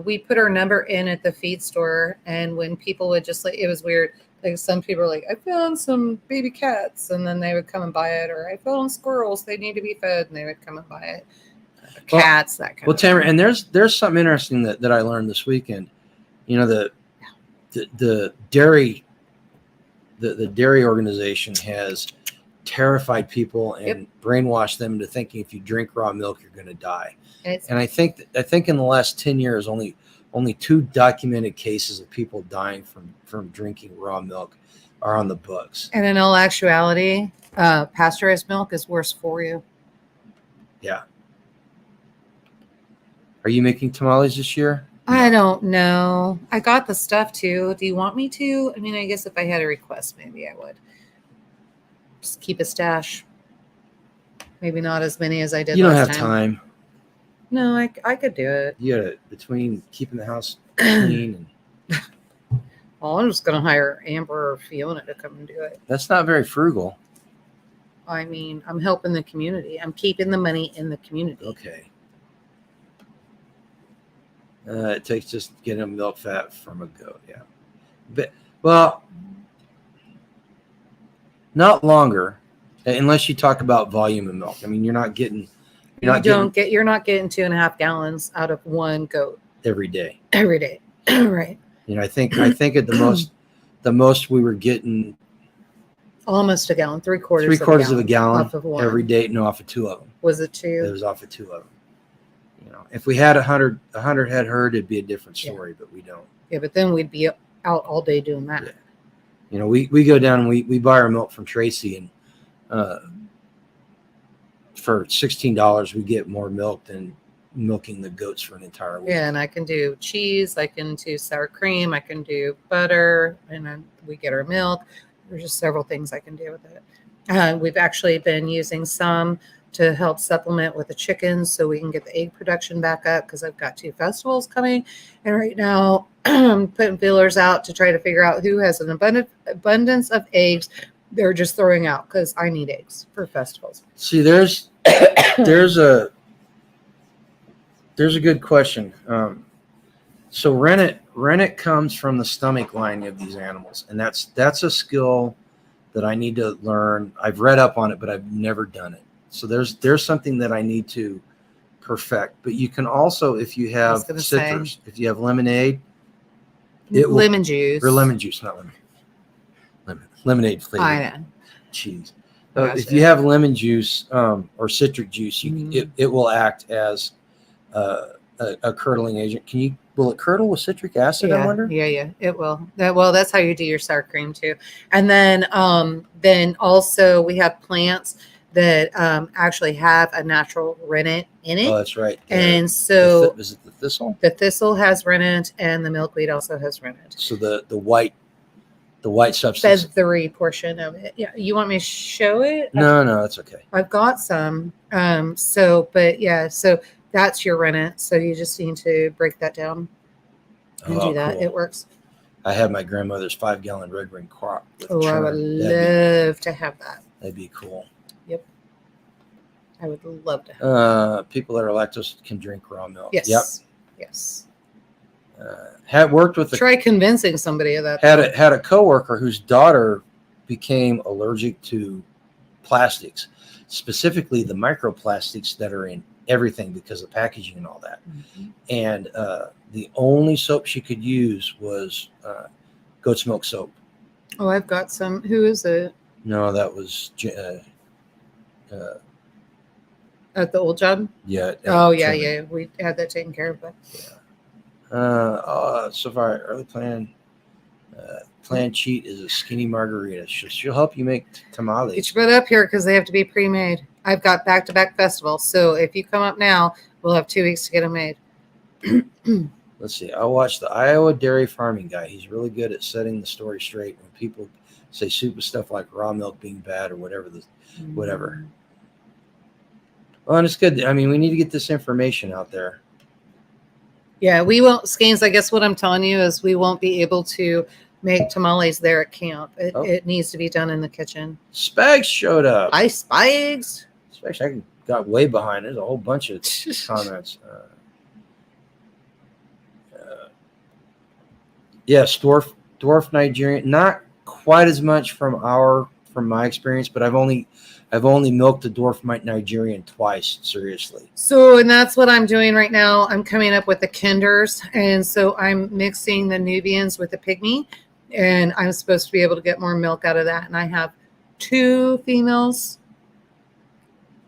we put our number in at the feed store, and when people would just it was weird. Like some people were like, I found some baby cats, and then they would come and buy it, or I found squirrels, they need to be fed, and they would come and buy it. Cats, that kind of Tamara, and there's something interesting that I learned this weekend. You know, the dairy organization has terrified people and brainwashed them into thinking if you drink raw milk you're going to die. And I think in the last 10 years only 2 documented cases of people dying from drinking raw milk are on the books. And in all actuality, pasteurized milk is worse for you. Yeah. Are you making tamales this year? I don't know. I got the stuff too. Do you want me to? I mean, I guess if I had a request, maybe I would. Just keep a stash. Maybe not as many as I did. You don't last have time. No, I could do it. You got between keeping the house clean and. Well, I'm just gonna hire Amber or Fiona to come and do it. That's not very frugal. I mean, I'm helping the community. I'm keeping the money in the community. Okay. It takes just getting milk fat from a goat, yeah. But not longer, unless you talk about volume of milk. I mean, you're not getting 2.5 gallons out of one goat every day. Every day, right? You know, I think at the most we were getting almost a gallon, three quarters of a gallon off of one every day. No, off of 2 of them. Was it 2? It was off of 2 of them. You know, if we had 100 head herd, it'd be a different story, but we don't. Yeah, but then we'd be out all day doing that. Yeah. You know, we go down and we buy our milk from Tracy, and for $16 we get more milk than milking the goats for an entire week. Yeah, and I can do cheese, I can do sour cream, I can do butter, and then we get our milk. There's just several things I can do with it. We've actually been using some to help supplement with the chickens so we can get the egg production back up, because I've got 2 festivals coming, and right now I'm putting feelers out to try to figure out who has an abundance of eggs they're just throwing out, because I need eggs for festivals. See, there's a good question. So rennet comes from the stomach lining of these animals, and that's a skill that I need to learn. I've read up on it, but I've never done it. So there's something that I need to perfect. But you can also, if you have citrus, if you have lemonade, lemon juice, not lemonade flavor. I know. Cheese. If you have lemon juice or citric juice, it will act as a curdling agent. Will it curdle with citric acid? Yeah, I wonder. Yeah, it will. Well, that's how you do your sour cream too. And then also we have plants that actually have a natural rennet in it. Oh, that's right. And so is it the thistle? The thistle has rennet, and the milkweed also has rennet. So the white The white substance. feathery portion of it. Yeah, you want me to show it? No, that's okay. I've got some. So that's your rennet. So you just need to break that down and do that. Cool. It works. I have my grandmother's 5-gallon red ring crop. Oh, I would love to have that. That'd be cool. Yep. I would love to have people that are lactose can drink raw milk. Yes. Yep. Yes. Had worked with Try convincing somebody of that. had a coworker whose daughter became allergic to plastics, specifically the microplastics that are in everything because of packaging and all that. Mhm. And the only soap she could use was goat's milk soap. Oh, I've got some. Who is it? No, that was At the old job? yeah. Oh, yeah, Truman. yeah. We had that taken care of. But So far, early plan cheat is a skinny margarita. She'll help you make tamales. get your butt up here because they have to be pre-made. I've got back-to-back festivals. So if you come up now, we'll have 2 weeks to get them made. Let's see. I'll watch the Iowa dairy farming guy. He's really good at setting the story straight when people say stupid stuff like raw milk being bad or whatever. Whatever. Well, and it's good. I mean, we need to get this information out there. Yeah, we won't, Skeins, I guess what I'm telling you is we won't be able to make tamales there at camp. It needs to be done in the kitchen. Spags showed up. Hi, Spags. Spags, I got way behind. There's a whole bunch of comments. Yes, dwarf Nigerian. Not quite as much from my experience, but I've only milked a dwarf Nigerian twice. Seriously. So, and that's what I'm doing right now. I'm coming up with the kinders, and so I'm mixing the Nubians with the pygmy, and I'm supposed to be able to get more milk out of that. And I have 2 females,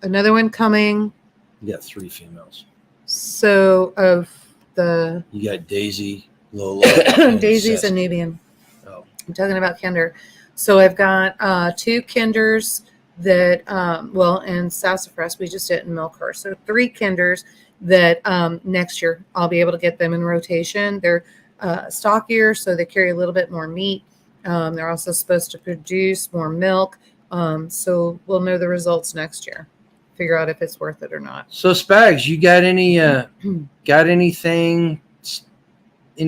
another one coming. You got 3 females. So of the You got Daisy, Lola, and Daisy's Sassy. a Nubian. Oh. I'm talking about kinder. So I've got 2 kinders that, and sassafras, we just didn't milk her. So 3 kinders that next year I'll be able to get them in rotation. They're stockier, so they carry a little bit more meat. They're also supposed to produce more milk. So we'll know the results next year. Figure out if it's worth it or not. So Spags, you got any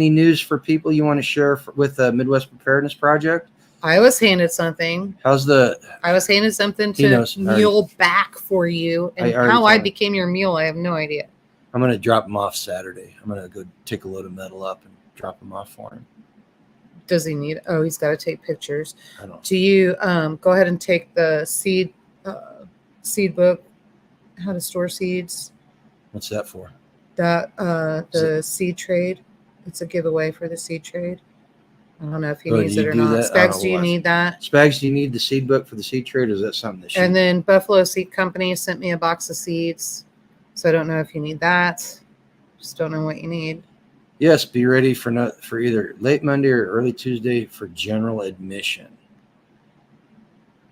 news for people you want to share with the Midwest Preparedness Project? I was handed something. I was handed something to mule back for you. And how I became your mule, I have no idea. I'm going to drop him off Saturday. I'm going to go take a load of metal up and drop him off for him. Does he need? Oh, he's got to take pictures. I don't. Do you go ahead and take the seed book, how to store seeds? What's that for? The seed trade. It's a giveaway for the seed trade. I don't know if he needs do it you or do not. that? Spags, do you need that? Spags, do you need the seed book for the seed trade, or is that something that And then Buffalo Seed Company sent me a box of seeds. So I don't know if you need that. Just don't know what you need. Yes, be ready for either late Monday or early Tuesday for general admission.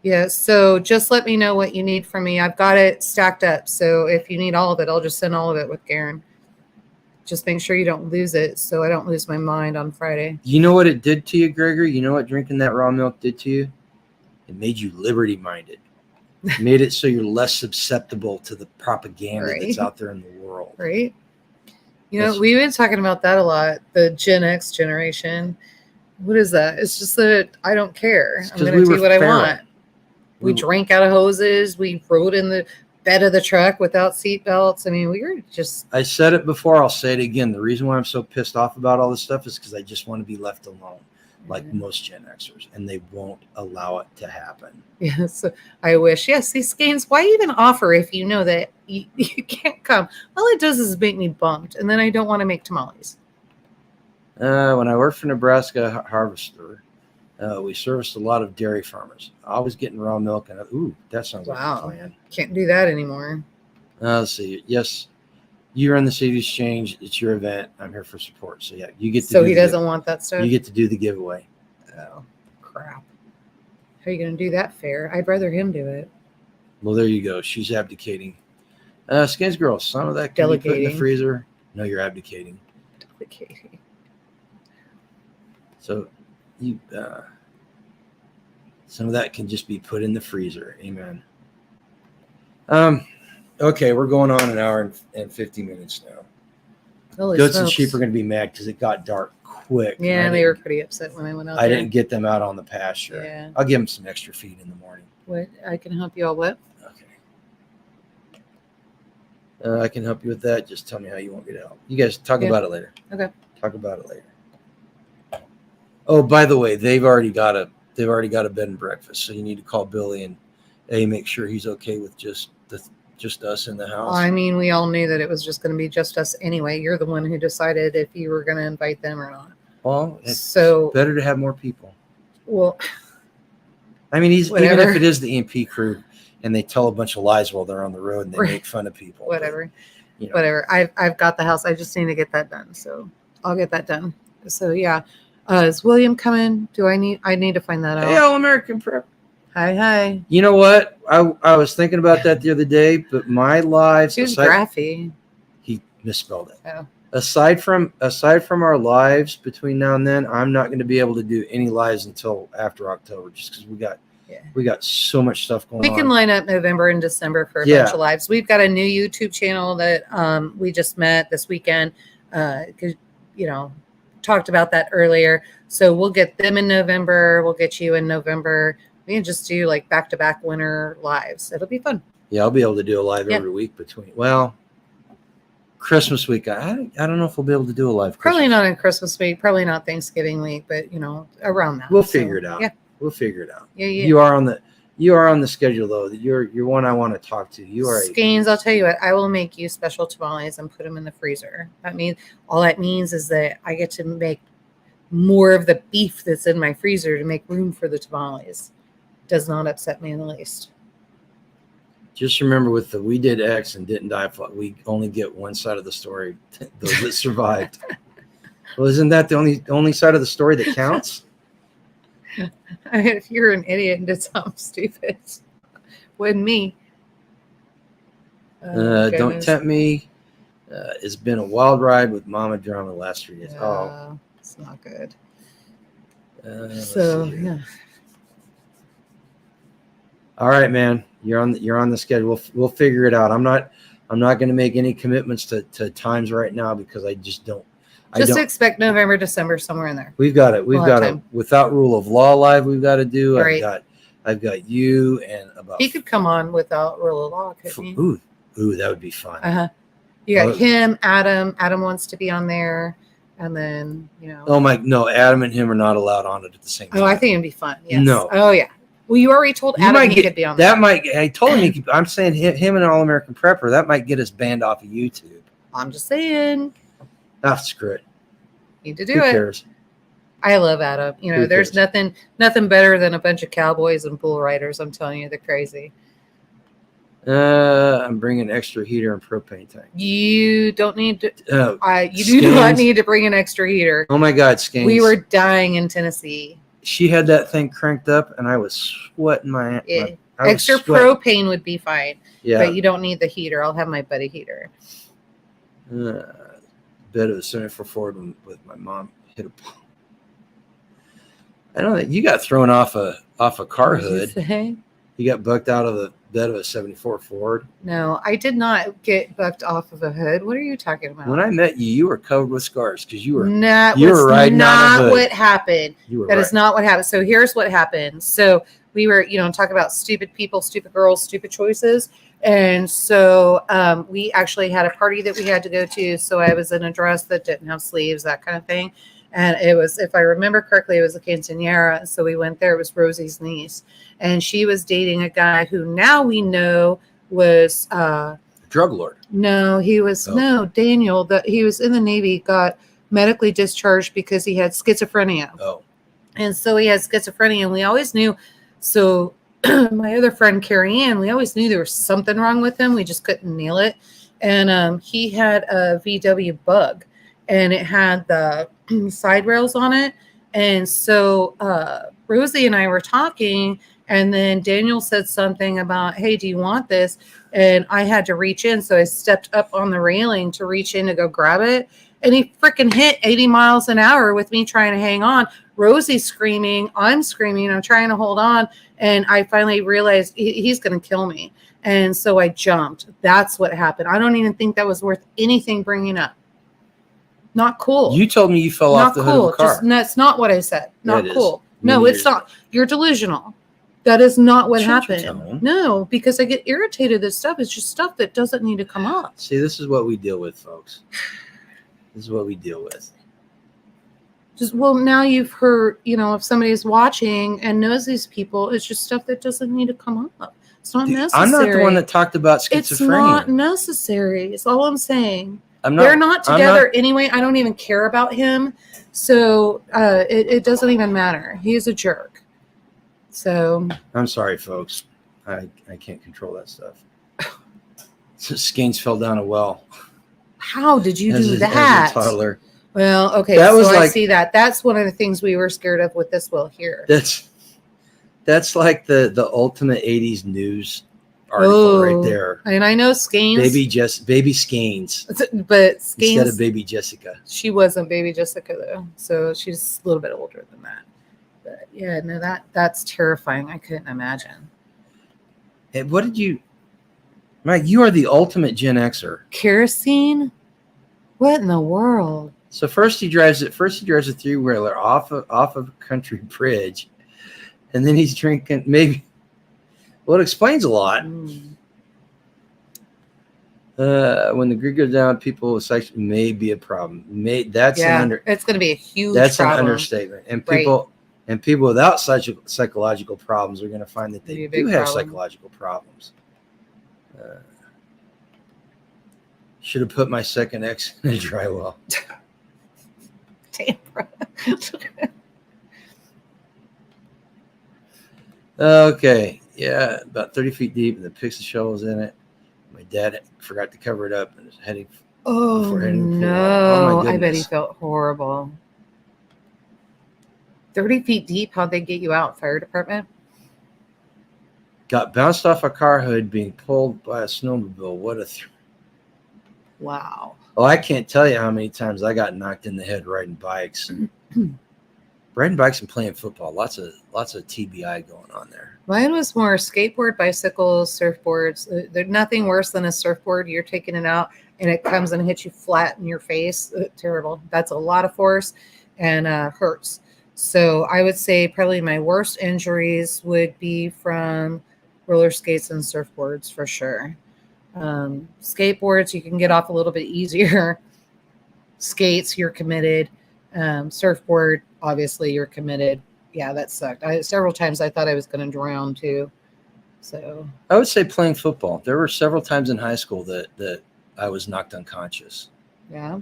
Yeah, so just let me know what you need from me. I've got it stacked up. So if you need all of it, I'll just send all of it with Garen. Just make sure you don't lose it so I don't lose my mind on Friday. You know what it did to you, Gregory? You know what drinking that raw milk did to you? It made you liberty-minded. It made it so you're less susceptible to the propaganda that's out there in the world. Right? You know, we've been talking about that a lot, the Gen X generation. What is that? It's just that I don't care. I'm going to do what I want. We drank out of hoses. We rode in the bed of the truck without seat belts. I mean, we were just... I said it before. I'll say it again. The reason why I'm so pissed off about all this stuff is because I just want to be left alone, like most Gen Xers, and they won't allow it to happen. Yes, I wish. Yes, these games, why even offer if you know that you can't come? All it does is make me bummed, and then I don't want to make tamales. When I worked for Nebraska Harvester, we serviced a lot of dairy farmers. I was getting raw milk, and that sounds like a plan. Can't do that anymore. Let's see. Yes, you run the City Exchange. It's your event. I'm here for support. So yeah, you get to. So he doesn't want that stuff. You get to do the giveaway. Oh crap! How are you going to do that fair? I'd rather him do it. Well, there you go. She's abdicating. Skins girl, some of that can be put in the freezer. No, you're abdicating. Delegating. So, you Some of that can just be put in the freezer. Amen. Okay, we're going on an hour and 50 minutes now. Holy Goats and smokes. sheep are going to be mad because it got dark quick. Yeah, they were pretty upset when I went out I there. didn't get them out on the pasture. Yeah. I'll give them some extra feed in the morning. What I can help you all with? Okay. I can help you with that. Just tell me how you want me to help. You guys talk about it later. Okay. Talk about it later. Oh, by the way, they've already got a bed and breakfast. So you need to call Billy and make sure he's okay with just us in the house. I mean, we all knew that it was just going to be just us anyway. You're the one who decided if you were going to invite them or not. Well, it's So better to have more people. well, I mean, even whatever. if it is the EMP crew and they tell a bunch of lies while they're on the road and they Right. make fun of people. Whatever. But, you know. Whatever. I've got the house. I just need to get that done. So I'll get that done. So yeah. Is William coming? I need to find that out. Hey, All American Prep. Hi. You know what? I was thinking about that the other day, but my lives Who's Graffy? he misspelled it. Oh. Aside from our lives between now and then, I'm not going to be able to do any lives until after October, just because we got so much stuff going on. We can line up November and December for a bunch of lives. We've got a new YouTube channel that we just met this weekend. Because talked about that earlier. So we'll get them in November. We'll get you in November. We can just do like back-to-back winter lives. It'll be fun. Yeah, I'll be able to do a live every week between. Well, Christmas week. I don't know if we'll be able to do a live. Probably not in Christmas week. Probably not Thanksgiving week. But around that. We'll figure it out. Yeah, we'll figure it out. Yeah. You are on the schedule though. You're one I want to talk to. You are. Skeins, I'll tell you what. I will make you special tamales and put them in the freezer. All that means is that I get to make more of the beef that's in my freezer to make room for the tamales. Does not upset me in the least. Just remember, we did X and didn't die. We only get one side of the story. Those that survived. Well, isn't that the only side of the story that counts? If you're an idiot and did something stupid, wasn't me. Don't tempt me. It's been a wild ride with Mama Drama the last 3 days. It's not good. Yeah. All right, man. You're on the schedule. We'll figure it out. I'm not going to make any commitments to times right now because I just don't. Expect November, December, somewhere in there. We've got it. We've got it. Without rule of law live. We've got to do. Right. I've got you and about. He could come on without rule of law, couldn't he? Ooh, that would be fun. You got him, Adam. Adam wants to be on there, and then Oh no, Adam and him are not allowed on it at the same time. Oh, I think it'd be fun. Yes. No. Oh yeah. Well, you already told Adam he could be on there. I told him he could. I'm saying him and All American Prepper. That might get us banned off of YouTube. I'm just saying. Screw it. Need to do Who it. cares? I love Adam. Who There's cares? nothing better than a bunch of cowboys and bull riders. I'm telling you, they're crazy. I'm bringing extra heater and propane tank. You don't need to. You do Skins. not need to bring an extra heater. Oh my God, Skeins. We were dying in Tennessee. She had that thing cranked up, and I was sweating my. Yeah. I was Extra sweating. propane would be fine, Yeah. but you don't need the heater. I'll have my buddy heater. Bed of a 74 Ford with my mom hit a. I don't know. You got thrown off a car What did you hood. say? You got bucked out of the bed of a 74 Ford. No, I did not get bucked off of a hood. What are you talking about? When I met you, you were covered with scars because you were. That you was were riding on a not hood. what happened. You were That right. is not what happened. So here's what happened. So we were, talk about stupid people, stupid girls, stupid choices. And so we actually had a party that we had to go to. So I was in a dress that didn't have sleeves, that kind of thing. And it was, if I remember correctly, it was a quinceañera. So we went there. It was Rosie's niece. And she was dating a guy who now we know was drug lord. No, he was Daniel. That he was in the Navy, got medically discharged because he had schizophrenia. Oh. And so he had schizophrenia, and we always knew. So my other friend Carrie Ann, we always knew there was something wrong with him. We just couldn't nail it. And he had a VW Bug, and it had the side rails on it. And so Rosie and I were talking, and then Daniel said something about, hey, do you want this? And I had to reach in. So I stepped up on the railing to reach in to go grab it. And he freaking hit 80 miles an hour with me trying to hang on. Rosie's screaming. I'm screaming. I'm trying to hold on. And I finally realized he's going to kill me. And so I jumped. That's what happened. I don't even think that was worth anything bringing up. Not cool. You told me you fell off the hood of a car. That's not what I said. Not Yeah, it cool. is. No, it's not. You're delusional. That is not what Change your happened. tone. No, because I get irritated. This stuff is just stuff that doesn't need to come up. See, this is what we deal with, folks. This is what we deal with. Just, well, now you've heard, if somebody's watching and knows these people, it's just stuff that doesn't need to come up. It's not necessary. I'm not the one that talked about schizophrenia. It's not necessary. It's all I'm saying. I'm not, They're not together anyway. I don't even care about him. So it doesn't even matter. He's a jerk. So I'm sorry, folks. I can't control that stuff. Skeins fell down a well. How did you do that? As a toddler. Well, okay. That was I like, see that. That's one of the things we were scared of with this will here. That's like the ultimate 80s news article right there. And I know Skeins. Baby Skeins. But Skeins. Instead of baby Jessica. She wasn't baby Jessica though. So she's a little bit older than that. But yeah, no, that's terrifying. I couldn't imagine. Hey, what did you, Mike? You are the ultimate Gen Xer. Kerosene? What in the world? So first he drives a 3-wheeler off of a country bridge, and then he's drinking maybe. Well, it explains a lot. When the grid goes down, people with sex may be a problem. It's going to be a huge. That's problem. an understatement, and people. And people without such psychological problems are going to find that they do have psychological problems. Should have put my second ex in a dry well. Damn, bro. Okay. Yeah, about 30 feet deep, and the picks and shovels in it. My dad forgot to cover it up and is heading. Oh, no. I bet he felt horrible. 30 feet deep. How'd they get you out? Fire department? Got bounced off a car hood being pulled by a snowmobile. What a wow. Oh, I can't tell you how many times I got knocked in the head riding bikes. Riding bikes and playing football. Lots of TBI going on there. Mine was more skateboard, bicycles, surfboards. There's nothing worse than a surfboard. You're taking it out and it comes and hits you flat in your face. Terrible. That's a lot of force and hurts. So I would say probably my worst injuries would be from roller skates and surfboards for sure. Skateboards, you can get off a little bit easier. Skates, you're committed. Surfboard, obviously, you're committed. Yeah, that sucked. Several times I thought I was going to drown too. So I would say playing football. There were several times in high school that I was knocked unconscious. Yeah.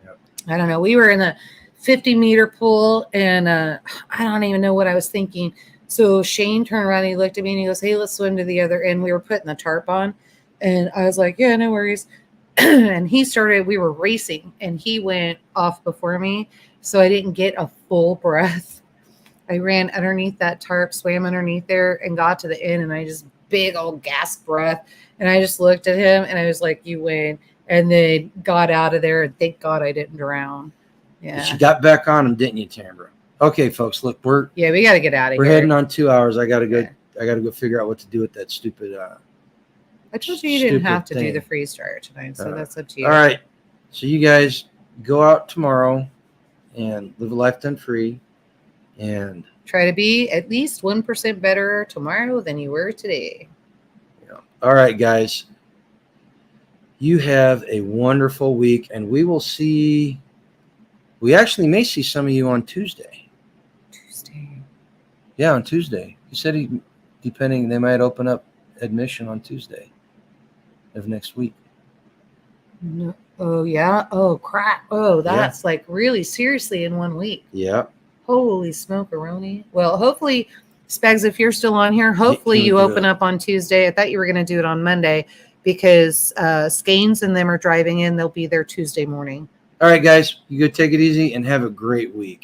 Yep. I don't know. We were in a 50-meter pool, and I don't even know what I was thinking. So Shane turned around, and he looked at me, and he goes, "Hey, let's swim to the other end." We were putting the tarp on, and I was like, "Yeah, no worries." And we were racing, and he went off before me, so I didn't get a full breath. I ran underneath that tarp, swam underneath there, and got to the end, and I just big old gasp breath, and I just looked at him, and I was like, "You win," and then got out of there, and thank God I didn't drown. Yeah. But you got back on them, didn't you, Tambra? Okay, folks, look, we got to get out of here. We're heading on 2 hours. I got to go. Yeah. I got to go figure out what to do with that stupid. I told you didn't have to do the freeze dryer tonight, so that's up to you. All right, so you guys go out tomorrow and live a life done free, and try to be at least 1% better tomorrow than you were today. Yeah. All right, guys. You have a wonderful week, and we will see. We actually may see some of you on Tuesday. Yeah, on Tuesday. He said they might open up admission on Tuesday of next week. No. Oh, yeah? Oh, crap. Oh, that's like really seriously in 1 week. Yeah. Holy smoke-a-roni. Well, hopefully, Spags, if you're still on here, hopefully you open up on Tuesday. I thought you were going to do it on Monday because Skeins and them are driving in. They'll be there Tuesday morning. All right, guys, you go take it easy and have a great week.